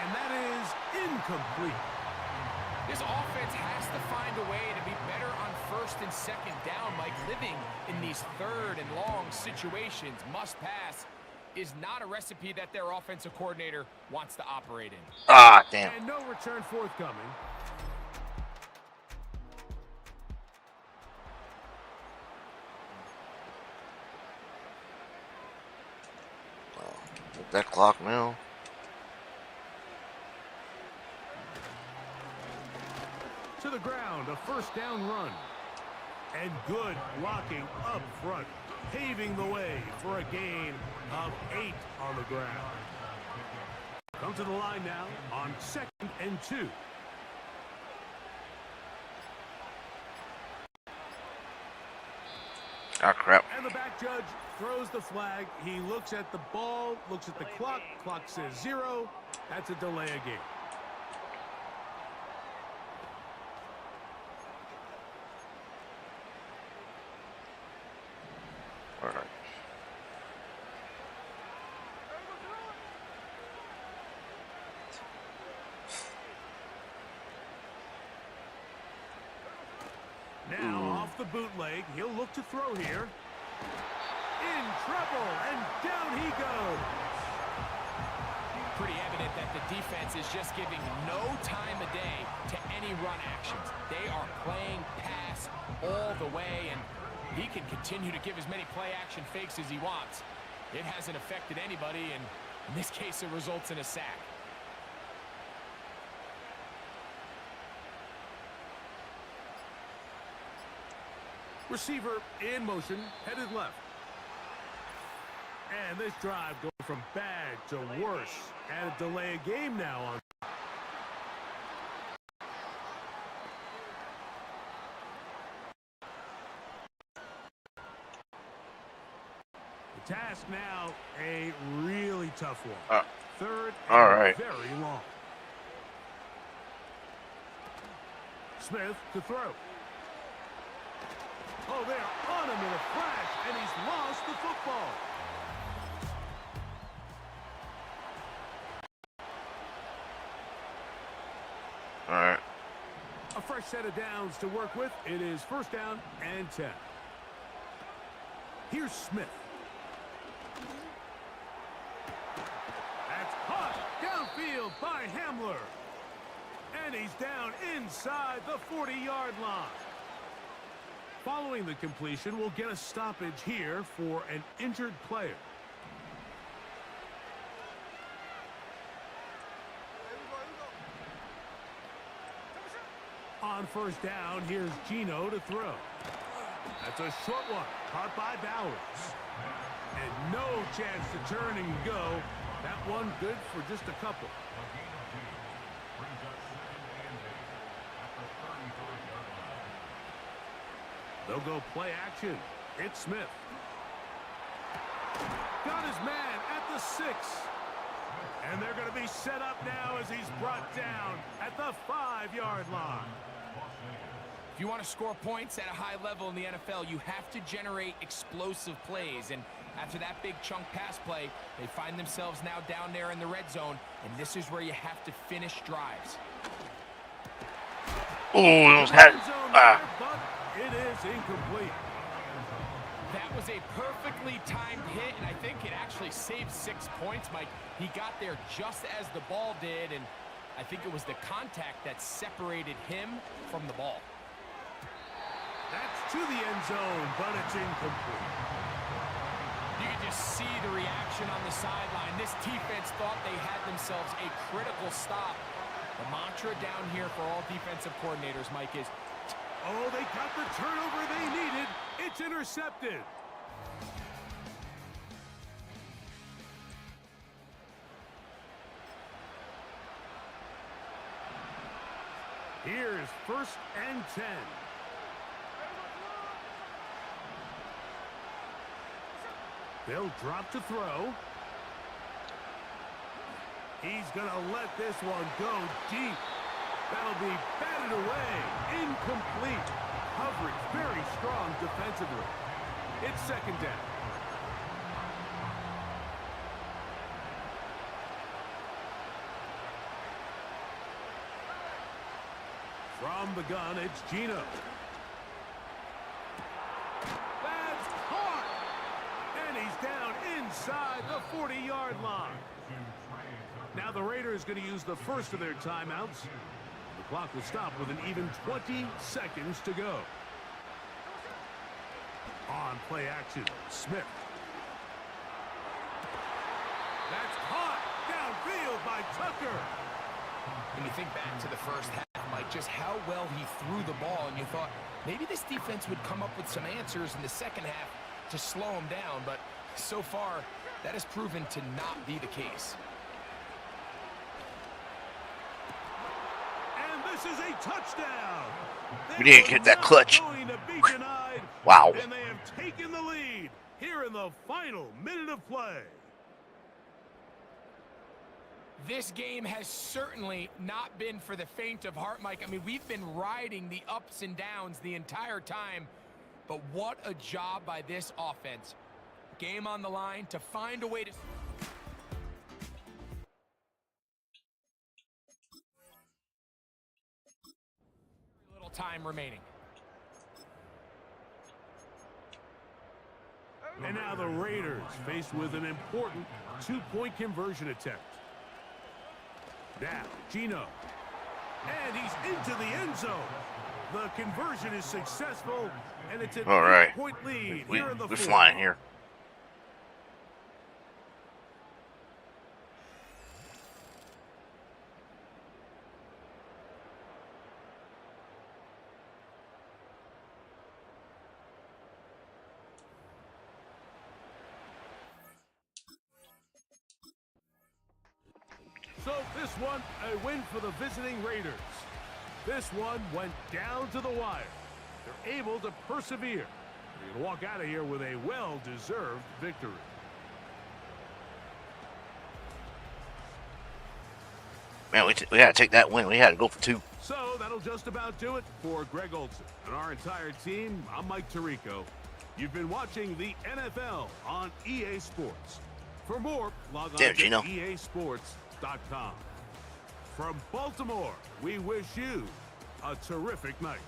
And that is incomplete. This offense has to find a way to be better on 1st and 2nd down, Mike. Living in these 3rd and long situations, must pass, is not a recipe that their offensive coordinator wants to operate in. Ah, damn. And no return forthcoming. Hit that clock now. To the ground, a first down run. And good blocking up front, paving the way for a gain of 8 on the ground. Come to the line now on 2nd and 2. Ah, crap. And the back judge throws the flag. He looks at the ball, looks at the clock. Clock says 0. That's a delay of game. All right. Now off the bootleg, he'll look to throw here. In trouble, and down he goes. Pretty evident that like the defense is just giving no time of day to any run actions. They are playing pass all the way, and he can continue to give as many play-action fakes as he wants. It hasn't affected anybody, and in this case, it results in a sack. Receiver in motion, headed left. And this drive goes from bad to worse. And a delay a game now on. The task now, a really tough one. Third and very long. Smith to throw. Oh, they're on him in a flash, and he's lost the football. All right. A fresh set of downs to work with. It is first down and 10. Here's Smith. That's caught downfield by Hamler. And he's down inside the 40-yard line. Following the completion, we'll get a stoppage here for an injured player. On first down, here's Gino to throw. That's a short one, caught by Bowers. And no chance to turn and go. That one good for just a couple. They'll go play action. It's Smith. Got his man at the 6. And they're going to be set up now as he's brought down at the 5-yard line. If you want to score points at a high level in the NFL, you have to generate explosive plays. And after that big chunk pass play, they find themselves now down there in the red zone. And this is where you have to finish drives. Oh, those had. It is incomplete. That was a perfectly timed hit, and I think it actually saved 6 points, Mike. He got there just as the ball did, and I think it was the contact that separated him from the ball. That's to the end zone, but it's incomplete. You can just see the reaction on the sideline. This defense thought they had themselves a critical stop. The mantra down here for all defensive coordinators, Mike, is oh, they got the turnover they needed. It's intercepted. Here's first and 10. They'll drop to throw. He's going to let this one go deep. That'll be batted away. Incomplete. Coverage very strong defensively. It's second down. From the gun, it's Gino. That's caught. And he's down inside the 40-yard line. Now the Raiders going to use the first of their timeouts. The clock will stop with an even 20 seconds to go. On play action, Smith. That's caught downfield by Tucker. When you think back to the first half, Mike, just how well he threw the ball, and you thought maybe this defense would come up with some answers in the second half to slow him down, but so far that has proven to not be the case. This is a touchdown. We didn't get that clutch. Wow. And they have taken the lead here in the final minute of play. This game has certainly not been for the faint of heart, Mike. I mean, we've been riding the ups and downs the entire time, but what a job by this offense. Game on the line to find a way to... Little time remaining. And now the Raiders faced with an important two-point conversion attempt. Now, Gino. And he's into the end zone. The conversion is successful, and it's an All right. 8-point lead here in the We're fourth. flying here. So this one, a win for the visiting Raiders. This one went down to the wire. They're able to persevere. They can walk out of here with a well-deserved victory. Man, we had to take that win. We had to go for 2. So that'll just about do it for Greg Olson and our entire team. I'm Mike Tirico. You've been watching the NFL on EA Sports. For more, log on to EASports.com. From Baltimore, we wish you a terrific night.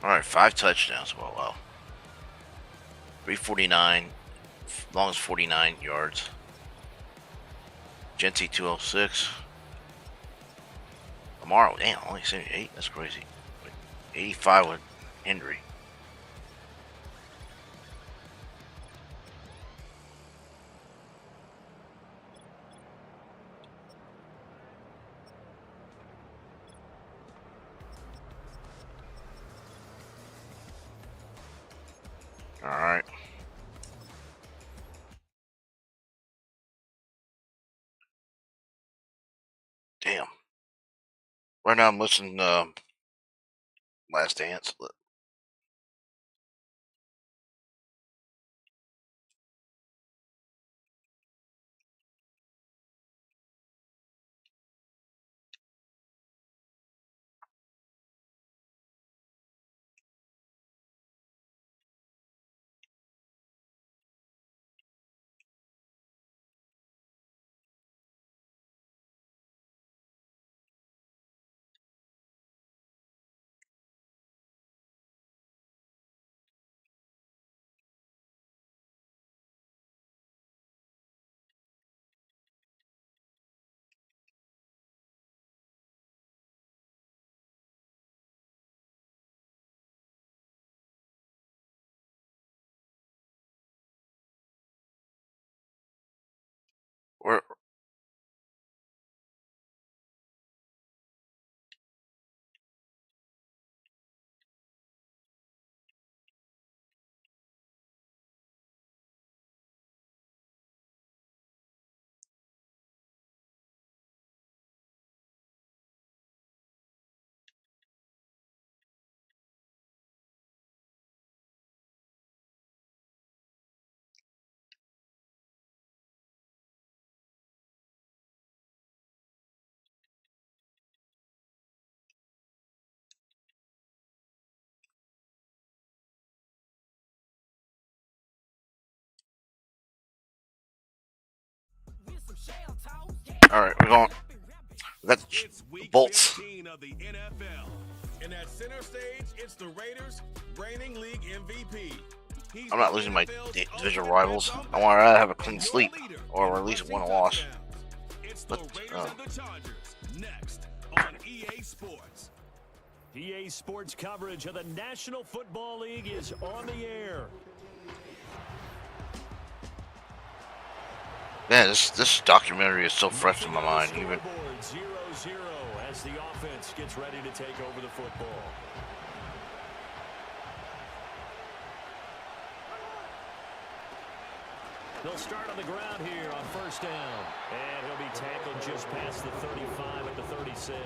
All right, 5 touchdowns. Well, wow. 349, longest 49 yards. Genty 206. Tomorrow, damn, only 78. That's crazy. 85 with Henry. All right. Damn. Right now I'm listening to Last Dance. Where? All right, we're going. That's the Bolts. Of the NFL. And at center stage, it's the Raiders, reigning league MVP. I'm not losing my division rivals. I want to have a clean sweep, or at least one loss. But next on EA Sports. EA Sports coverage of the National Football League is on the air. man, this documentary is so fresh in my mind. Even 0-0 as the offense gets ready to take over the football. They'll start on the ground here on first down. And he'll be tackled just past the 35 at the 36.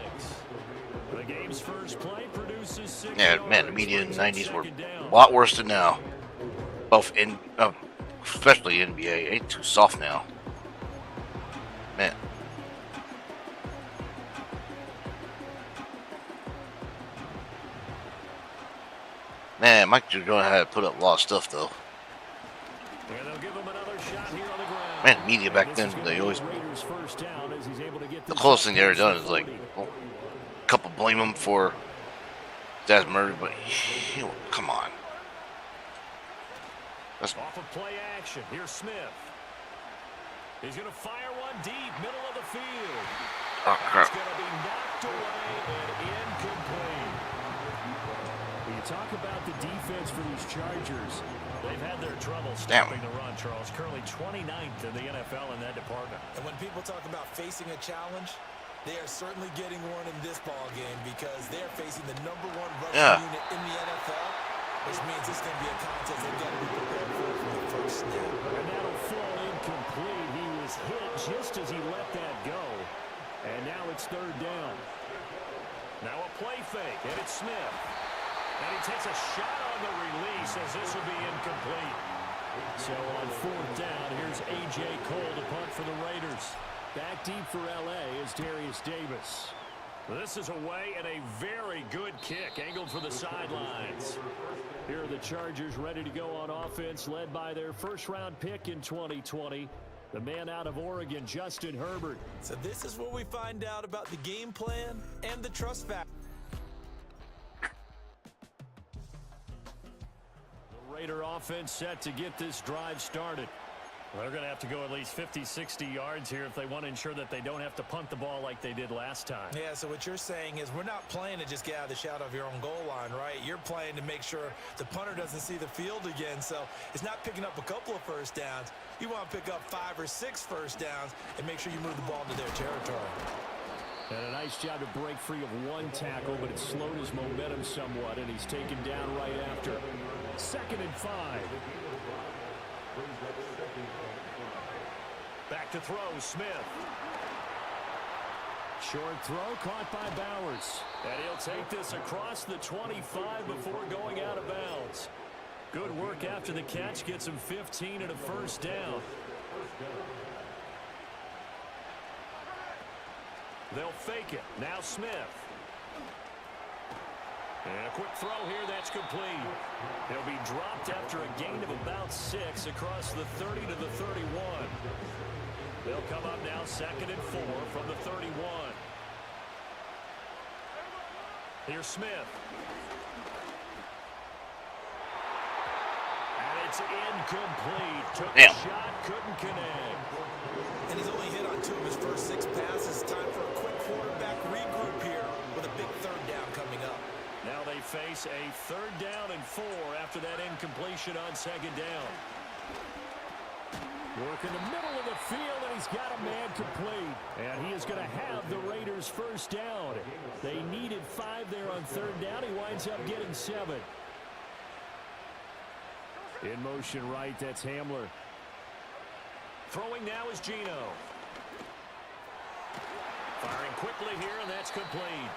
The game's first play produces 6 yeah, man, the media in the 90s were a lot worse than now. Both in, especially NBA, ain't too soft now. Man. Man, Mike Jordan had to put up a lot of stuff though. And they'll give him another shot here on the ground. Man, media back then, they always, the closest thing they ever done is like, a couple blame him for That's murder, but come on. That's Off of play action. Here's Smith. He's going to fire one deep, middle of the field. It's going to be knocked away and incomplete. When you talk about the defense for these Chargers, they've had their trouble stopping the run, Charles. Currently 29th in the NFL in that department. And when people talk about facing a challenge, they are certainly getting one in this ball game because they're facing the #1 rushing unit in the NFL, which means it's going to be a contest they've got to be prepared for from the first snap. And that'll fall incomplete. He was hit just as he let that go. And now it's 3rd down. Now a play fake, and it's Smith. And he takes a shot on the release as this will be incomplete. So on 4th down, here's A.J. Cole to punt for the Raiders. Back deep for L.A. is Darius Davis. This is away and a very good kick, angled for the sidelines. Here are the Chargers ready to go on offense, led by their first-round pick in 2020, the man out of Oregon, Justin Herbert. So this is where we find out about the game plan and the trust factor. The Raider offense set to get this drive started. Well, they're going to have to go at least 50, 60 yards here if they want to ensure that they don't have to punt the ball like they did last time. Yeah, so what you're saying is we're not playing to just get out of the shadow of your own goal line, right? You're playing to make sure the punter doesn't see the field again. So it's not picking up a couple of first downs. You want to pick up 5 or 6 first downs and make sure you move the ball into their territory. And a nice job to break free of one tackle, but it slowed his momentum somewhat, and he's taken down right after. 2nd and 5. Back to throw, Smith. Short throw caught by Bowers. And he'll take this across the 25 before going out of bounds. Good work after the catch. Gets him 15 and a first down. They'll fake it. Now Smith. And a quick throw here. That's complete. He'll be dropped after a gain of about 6 across the 30 to the 31. They'll come up now 2nd and 4 from the 31. Here's Smith. And it's incomplete. Took a shot, couldn't connect. And he's only hit on 2 of his first 6 passes. Time for a quick quarterback regroup here with a big 3rd down coming up. Now they face a 3rd down and 4 after that incompletion on 2nd down. Work in the middle of the field, and he's got a man complete. And he is going to have the Raiders' first down. They needed 5 there on 3rd down. He winds up getting 7. In motion right, that's Hamler. Throwing now is Gino. Firing quickly here, and that's complete.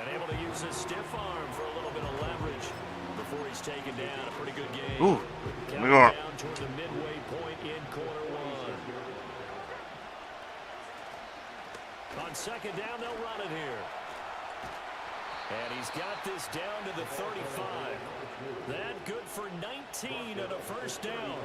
And able to use his stiff arm for a little bit of leverage before he's taken down. A pretty good game. Ooh, counting down toward the midway point in quarter 1. On 2nd down, they'll run it here. And he's got this down to the 35. That good for 19 and a first down.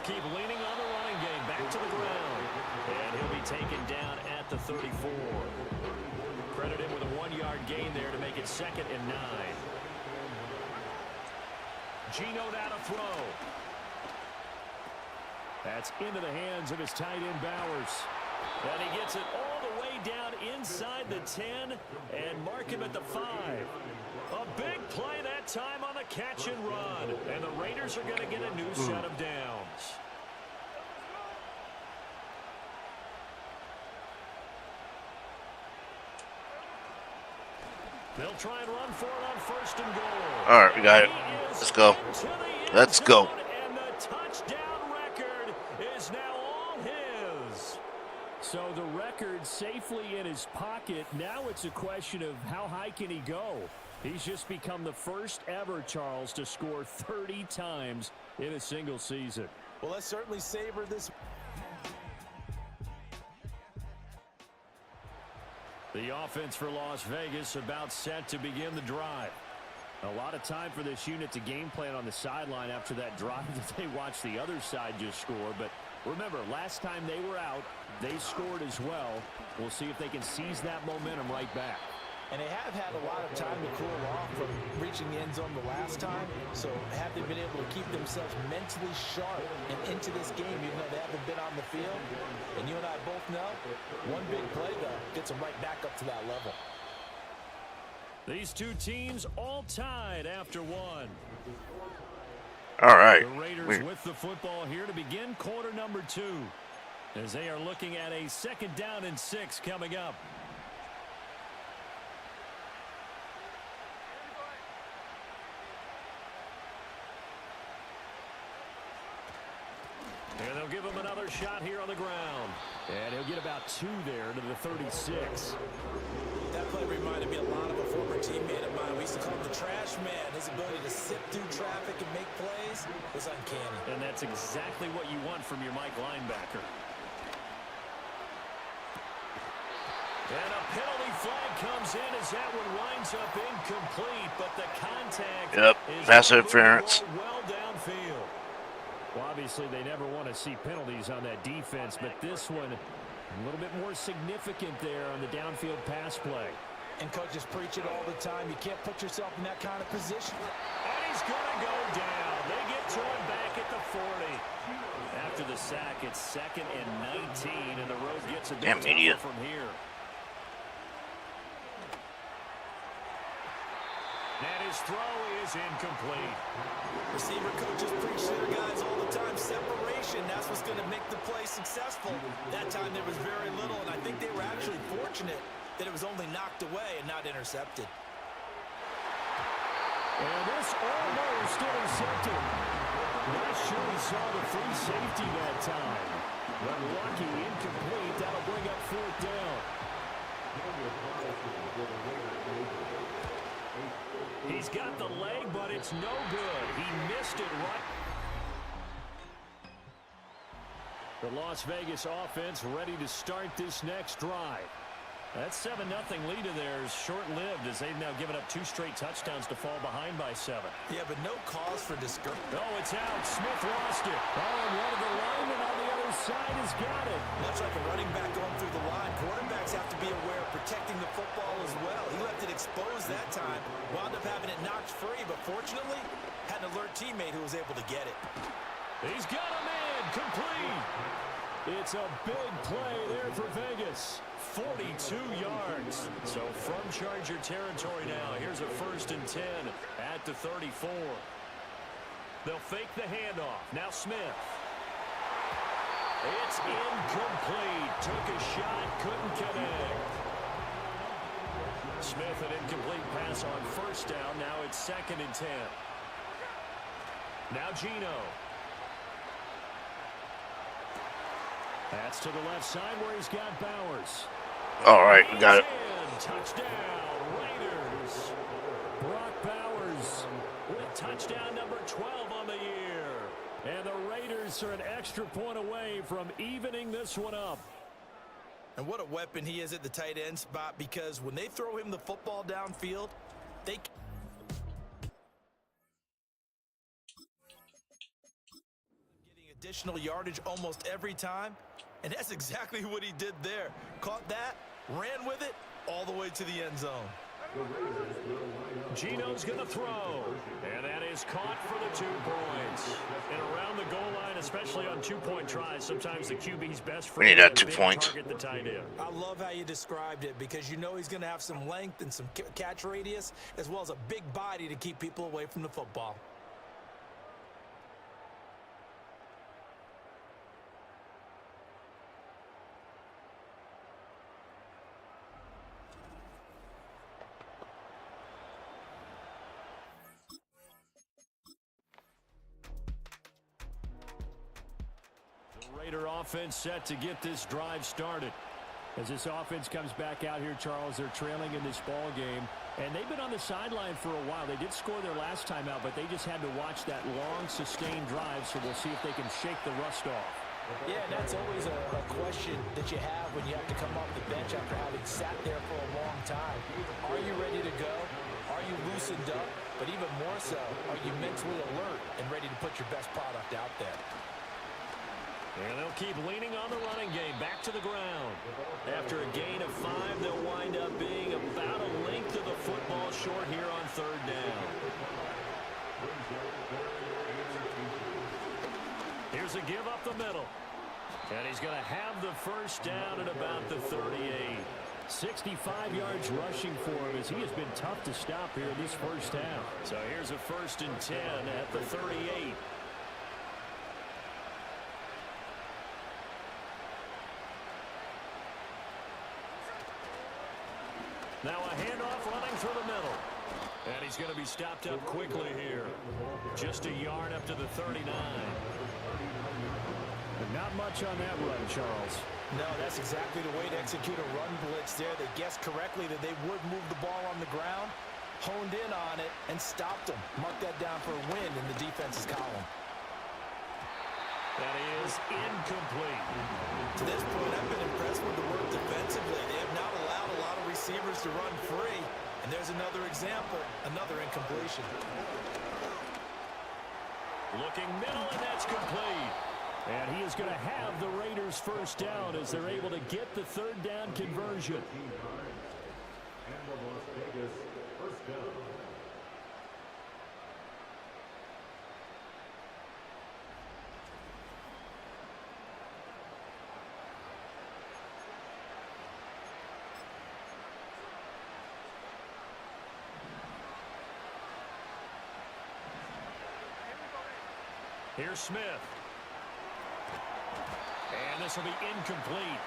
Keep leaning on the running game. Back to the ground. And he'll be taken down at the 34. Credit him with a 1-yard gain there to make it 2nd and 9. Gino now to throw. That's into the hands of his tight end Bowers. And he gets it all the way down inside the 10 and mark him at the 5. A big play that time on the catch and run. And the Raiders are going to get a new set of downs. They'll try and run for it on 1st and goal. All right, we got it. Let's go. Let's go. And the touchdown record is now all his. So the record safely in his pocket. Now it's a question of how high can he go? He's just become the first ever, Charles, to score 30 times in a single season. Well, let's certainly savor this. The The offense for Las Vegas about set to begin the drive. A lot of time for this unit to game plan on the sideline after that drive that they watched the other side just score. But remember, last time they were out, they scored as well. We'll see if they can seize that momentum right back. And they have had a lot of time to cool off from reaching the end zone the last time. So have they been able to keep themselves mentally sharp and into this game, even though they haven't been on the field? And you and I both know, one big play, though, gets them right back up to that level. These two teams all tied after one. All right. The Raiders with the football here to begin quarter number 2, as they are looking at a 2nd down and 6 coming up. And they'll give him another shot here on the ground. And he'll get about 2 there to the 36. That play reminded me a lot of a former teammate of mine. We used to call him the trash man. His ability to sift through traffic and make plays was uncanny. And that's exactly what you want from your Mike linebacker. And a penalty flag comes in as that one winds up incomplete, but the contact is pass interference. Well downfield. Well, obviously, they never want to see penalties on that defense, but this one a little bit more significant there on the downfield pass play. And coaches preach it all the time. You can't put yourself in that kind of position. And he's going to go down. They get to him back at the 40. After the sack, it's 2nd and 19, and the road gets a bit tougher from here. And his throw is incomplete. Receiver coaches preach to their guys all the time. Separation, that's what's going to make the play successful. That time there was very little, and I think they were actually fortunate that it was only knocked away and not intercepted. And this almost intercepted. Not sure he saw the free safety that time. But lucky, incomplete. That'll bring up 4th down. He's got the leg, but it's no good. He missed it right. The Las Vegas offense ready to start this next drive. That 7-0 lead of theirs short-lived as they've now given up 2 straight touchdowns to fall behind by 7. Yeah, but no cause for discouragement. Oh, it's out. Smith lost it. Oh, and one of the linemen on the other side has got it. Much like a running back going through the line, quarterbacks have to be aware of protecting the football as well. He left it exposed that time, wound up having it knocked free, but fortunately, had an alert teammate who was able to get it. He's got him in. Complete. It's a big play there for Vegas. 42 yards. So from Charger territory now, here's a 1st and 10 at the 34. They'll fake the handoff. Now Smith. It's incomplete. Took a shot, couldn't connect. Smith, an incomplete pass on 1st down. Now it's 2nd and 10. Now Gino. That's to the left side where he's got Bowers. All right, we got it. Touchdown, Raiders. Brock Bowers with touchdown number 12 on the year. And the Raiders are an extra point away from evening this one up. And what a weapon he is at the tight end spot, because when they throw him the football downfield, they getting additional yardage almost every time. And that's exactly what he did there. Caught that, ran with it, all the way to the end zone. Gino's going to throw. And that is caught for the 2 points. And around the goal line, especially on 2-point tries, sometimes the QB's best friend. We need that 2 points. Target the tight end. I love how you described it, because you know he's going to have some length and some catch radius, as well as a big body to keep people away from the football. Raider offense set to get this drive started. As this offense comes back out here, Charles, they're trailing in this ball game, and they've been on the sideline for a while. They did score their last time out, but they just had to watch that long, sustained drive, so we'll see if they can shake the rust off. Yeah, and that's always a question that you have when you have to come off the bench after having sat there for a long time. Are you ready to go? Are you loosened up? But even more so, are you mentally alert and ready to put your best product out there? And they'll keep leaning on the running game. Back to the ground. After a gain of 5, they'll wind up being about a length of the football short here on third down. Here's a give up the middle. And he's going to have the first down at about the 38. 65 yards rushing for him as he has been tough to stop here this first half. So here's a 1st and 10 at the 38. Now a handoff running through the middle. And he's going to be stopped up quickly here. Just a yard up to the 39. But not much on that run, Charles. No, that's exactly the way to execute a run blitz there. They guessed correctly that they would move the ball on the ground, honed in on it, and stopped them. Mark that down for a win in the defense's column. That is incomplete. To this point, I've been impressed with the work defensively. They have not allowed a lot of receivers to run free. And there's another example, another incompletion. Looking middle, and that's complete. And he is going to have the Raiders first down as they're able to get the third down conversion. And the Las Vegas first down. Here's Smith. And this will be incomplete.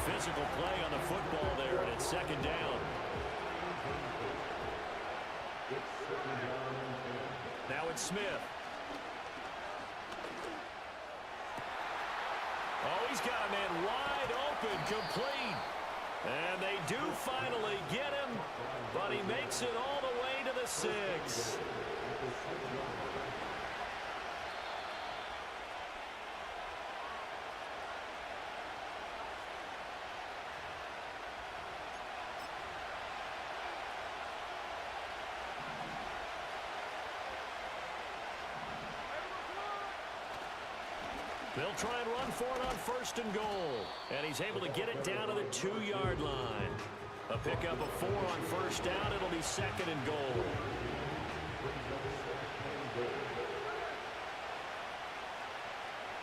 Physical play on the football there, and it's second down. Now it's Smith. Oh, he's got a man wide open, complete. And they do finally get him, but he makes it all the way to the 6. They'll try and run for it on 1st and goal. And he's able to get it down to the 2-yard line. A pickup of 4 on 1st down. It'll be 2nd and goal.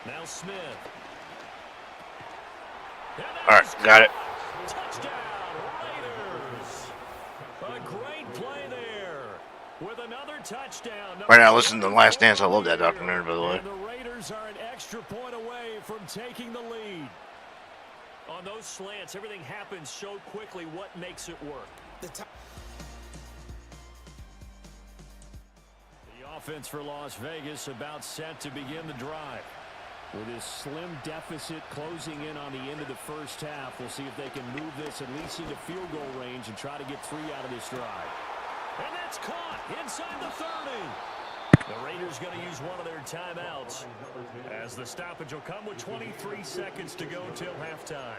Now Smith. All right, got it. Touchdown, Raiders. A great play there with another touchdown. Right now, listen to The Last Dance. I love that documentary, by the way. And the Raiders are an extra point away from taking the lead. On those slants, everything happens so quickly. What makes it work? The offense for Las Vegas about set to begin the drive. With his slim deficit closing in on the end of the first half, we'll see if they can move this at least into field goal range and try to get 3 out of this drive. And that's caught inside the 30. The Raiders going to use one of their timeouts as the stoppage will come with 23 seconds to go till halftime.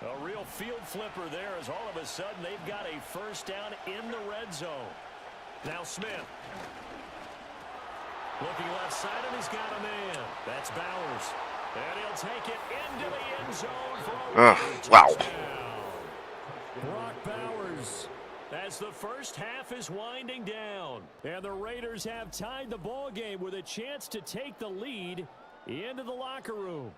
A real field flipper there as all of a sudden they've got a first down in the red zone. Now Smith. Looking left side, and he's got a man. That's Bowers. And he'll take it into the end zone for a wow. touchdown. Brock Bowers as the first half is winding down. And the Raiders have tied the ball game with a chance to take the lead into the locker room.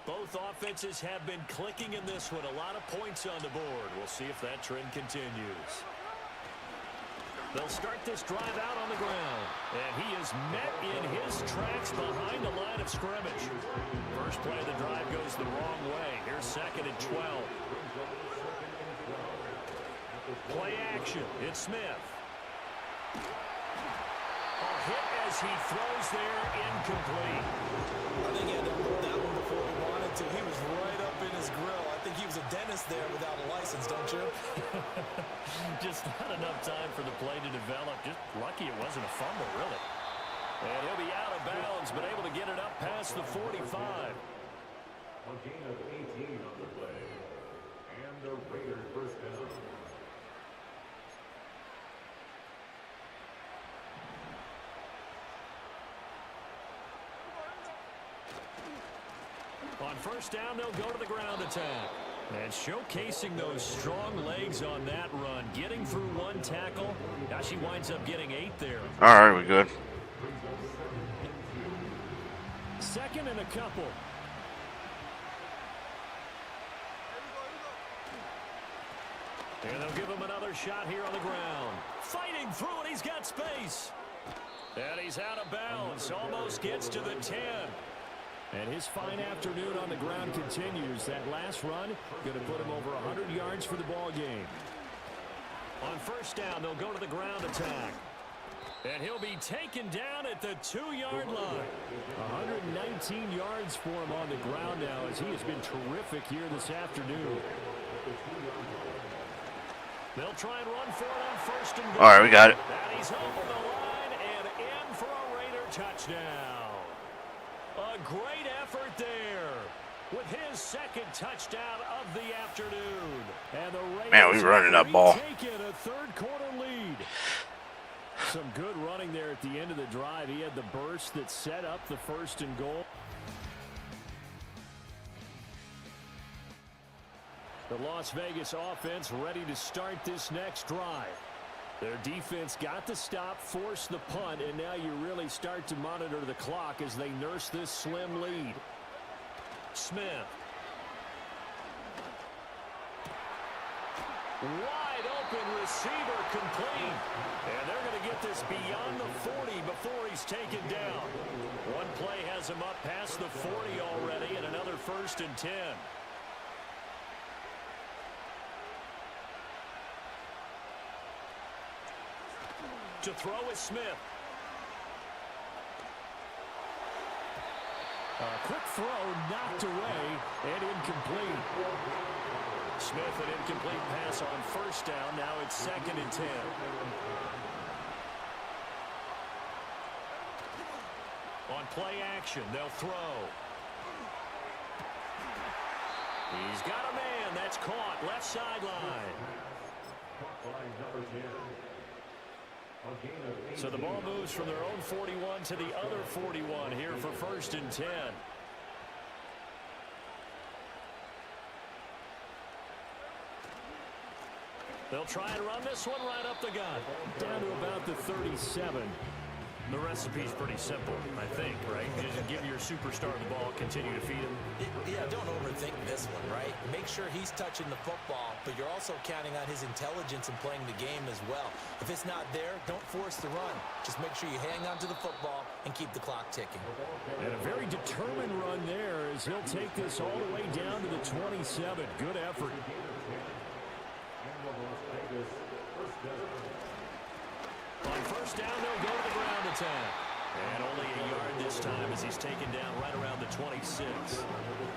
Both offenses have been clicking in this one. A lot of points on the board. We'll see if that trend continues. They'll start this drive out on the ground. And he is met in his tracks behind the line of scrimmage. First play of the drive goes the wrong way. Here's 2nd and 12. Play action. It's Smith. A hit as he throws there, incomplete. I think he had to throw that one before he wanted wanted to. He was right up in his grill. I think he was a dentist there without a license, don't you? Just not enough time for the play to develop. Just lucky it wasn't a fumble, really. And he'll be out of bounds, but able to get it up past the 45. A gain of 18 on the play. And the Raiders first down. On first down, they'll go to the ground attack. And showcasing those strong legs on that run. Getting through one tackle. Now she winds up getting 8 there. All right, we're good. Second and a couple. And they'll give him another shot here on the ground. Fighting through it, he's got space. And he's out of bounds. Almost gets to the 10. And his fine afternoon on the ground continues. That last run going to put him over 100 yards for the ball game. On first down, they'll go to the ground attack. And he'll be taken down at the 2-yard line. 119 yards for him on the ground now as he has been terrific here this afternoon. They'll try and run for it on first and goal. All right, we got it. And he's over the line and in for a Raider touchdown. A great effort there with his second touchdown of the afternoon. And the Raiders Man, we running that ball. taking a third-quarter lead. Some good running there at the end of the drive. He had the burst that set up the first and goal. The Las Vegas offense ready to start this next drive. Their defense got the stop, forced the punt, and now you really start to monitor the clock as they nurse this slim lead. Smith. Wide open receiver complete. And they're going to get this beyond the 40 before he's taken down. One play has him up past the 40 already, and another first and 10. To throw is Smith. A quick throw knocked away and incomplete. Smith, an incomplete pass on first down. Now it's second and 10. On play action, they'll throw. He's got a man. That's caught. Left sideline. So the ball moves from their own 41 to the other 41 here for first and 10. They'll try and run this one right up the gut. Down to about the 37. The recipe's pretty simple, I think, right? Just give your superstar the ball, continue to feed him. Yeah, don't overthink this one, right? Make sure he's touching the football, but you're also counting on his intelligence in playing the game as well. If it's not there, don't force the run. Just make sure you hang on to the football and keep the clock ticking. And a very determined run there as he'll take this all the way down to the 27. Good effort. On first down, they'll go to the ground attack. And only a yard this time as he's taken down right around the 26.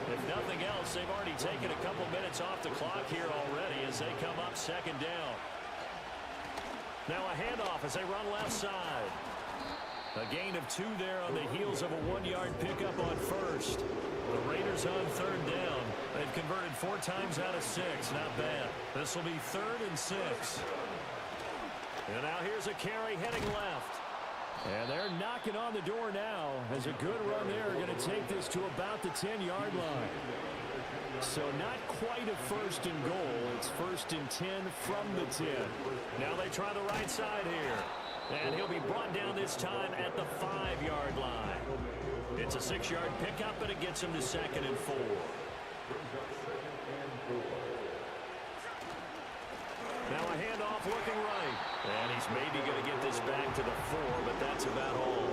If nothing else, they've already taken a couple minutes off the clock here already as they come up second down. Now a handoff as they run left side. A gain of 2 there on the heels of a 1-yard pickup on first. The Raiders on third down. They've converted 4 times out of 6. Not bad. This will be 3rd and 6. And now here's a carry heading left. And they're knocking on the door now as a good run there going to take this to about the 10-yard line. So not quite a first and goal. It's first and 10 from the 10. Now they try the right side here. And he'll be brought down this time at the 5-yard line. It's a 6-yard pickup, and it gets him to 2nd and 4. Now a handoff looking right. And he's maybe going to get this back to the 4, but that's about all.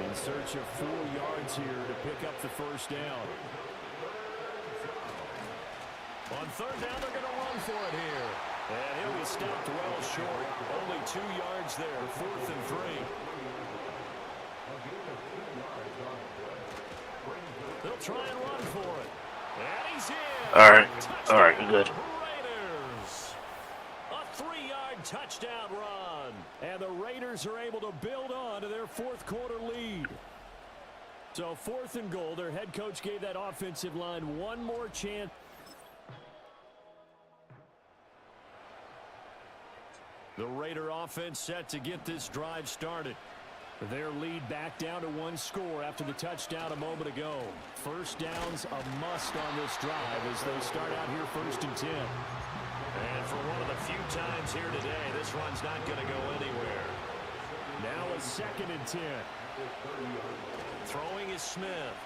In search of 4 yards here to pick up the first down. On third down, they're going to run for it here. And he'll be stopped well short. Only 2 yards there, 4th and 3. They'll try and run for it. And he's in. All right, Touchdown, good. Raiders. A 3-yard touchdown run. And the Raiders are able to build on to their fourth quarter lead. So 4th and goal, their head coach gave that offensive line one more chance. The Raider offense set to get this drive started. Their lead back down to 1 score after the touchdown a moment ago. First down's a must on this drive as they start out here 1st and 10. And for one of the few times here today, this run's not going to go anywhere. Now a 2nd and 10. Throwing is Smith.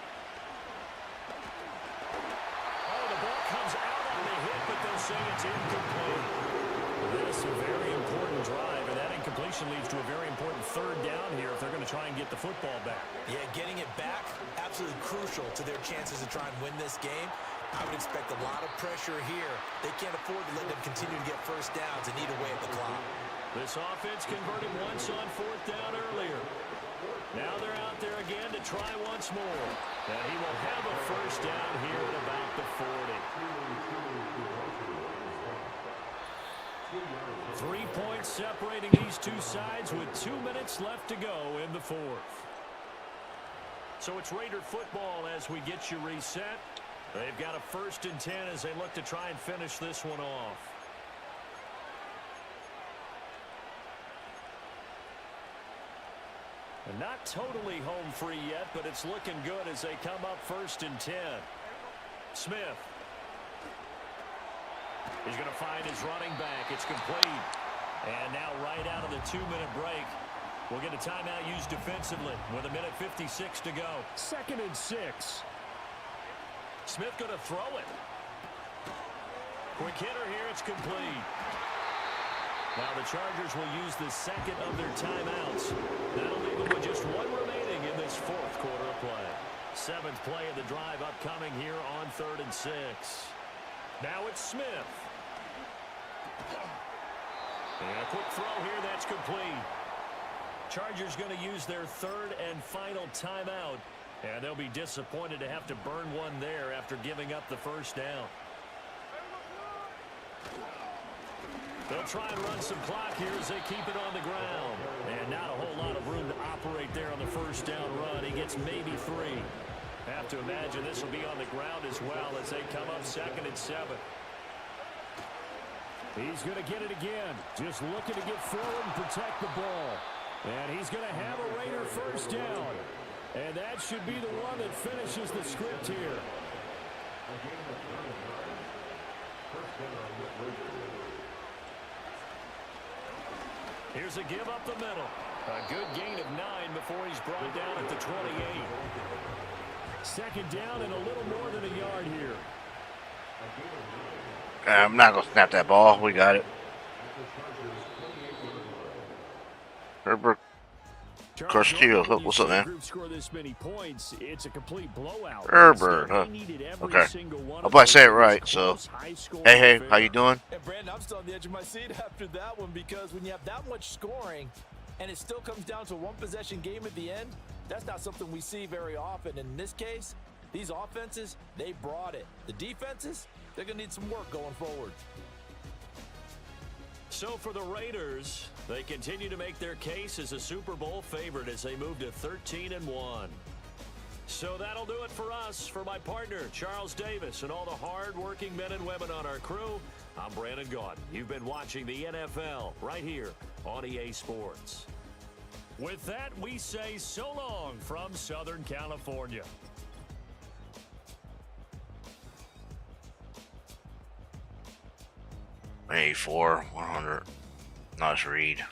Oh, the ball comes out on the hit, but they'll say it's incomplete. This is a very important drive, and that incompletion leads to a very important 3rd down here if they're going to try and get the football back. Yeah, getting it back, absolutely crucial to their chances to try and win this game. I would expect a lot of pressure here. They can't afford to let them continue to get first downs and eat away at the clock. This offense converted once on 4th down earlier. Now they're out there again to try once more. And he will have a first down here at about the 40. 3 points separating these two sides with 2 minutes left to go in the 4th. So it's Raider football as we get you reset. They've got a 1st and 10 as they look to try and finish this one off. And not totally home free yet, but it's looking good as they come up 1st and 10. Smith. He's going to find his running back. It's complete. And now right out of the 2-minute break, we'll get a timeout used defensively with 1:56 to go. 2nd and 6. Smith going to throw it. Quick hitter here. It's complete. Now the Chargers will use the 2nd of their timeouts. That'll leave them with just 1 remaining in this 4th quarter of play. 7th play of the drive upcoming here on 3rd and 6. Now it's Smith. And a quick throw here, that's complete. Chargers going to use their 3rd and final timeout. And they'll be disappointed to have to burn one there after giving up the first down. They'll try and run some clock here as they keep it on the ground. And not a whole lot of room to operate there on the first down run. He gets maybe 3. Have to imagine this will be on the ground as well as they come up 2nd and 7. He's going to get it again. Just looking to get forward and protect the ball. And he's going to have a Raider first down. And that should be the one that finishes the script here. Here's a give up the middle. A good gain of 9 before he's brought down at the 28. 2nd down and a little more than a yard here. I'm not going to snap that ball. We got it. Herbert Castillo. What's up, man? Score this many points, it's a complete blowout. Herbert, huh? Okay. I hope I say it right, so. Hey, how you doing? And Brandon, I'm still on the edge of my seat after that one because when you have that much scoring and it still comes down to a one-possession game at the end, that's not something we see very often. And in this case, these offenses, they brought it. The defenses, they're going to need some work going forward. So for the Raiders, they continue to make their case as a Super Bowl favorite as they move to 13-1. So that'll do it for us. For my partner, Charles Davis, and all the hard-working men and women on our crew, I'm Brandon Gaudin. You've been watching the NFL right here on EA Sports. With that, we say so long from Southern California. Hey, 100. Nice read.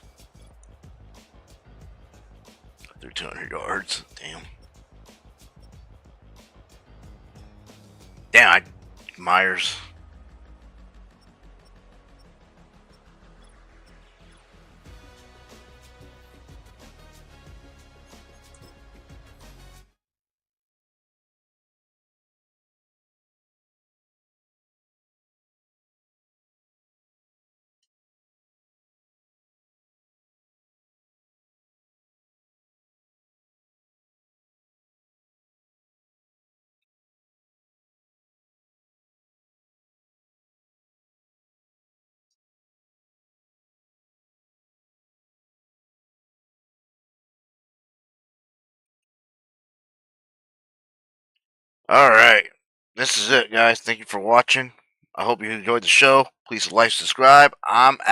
Through 200 yards. Damn. Myers. All right. This is it, guys. Thank you for watching. I hope you enjoyed the show. Please like, subscribe. I'm out.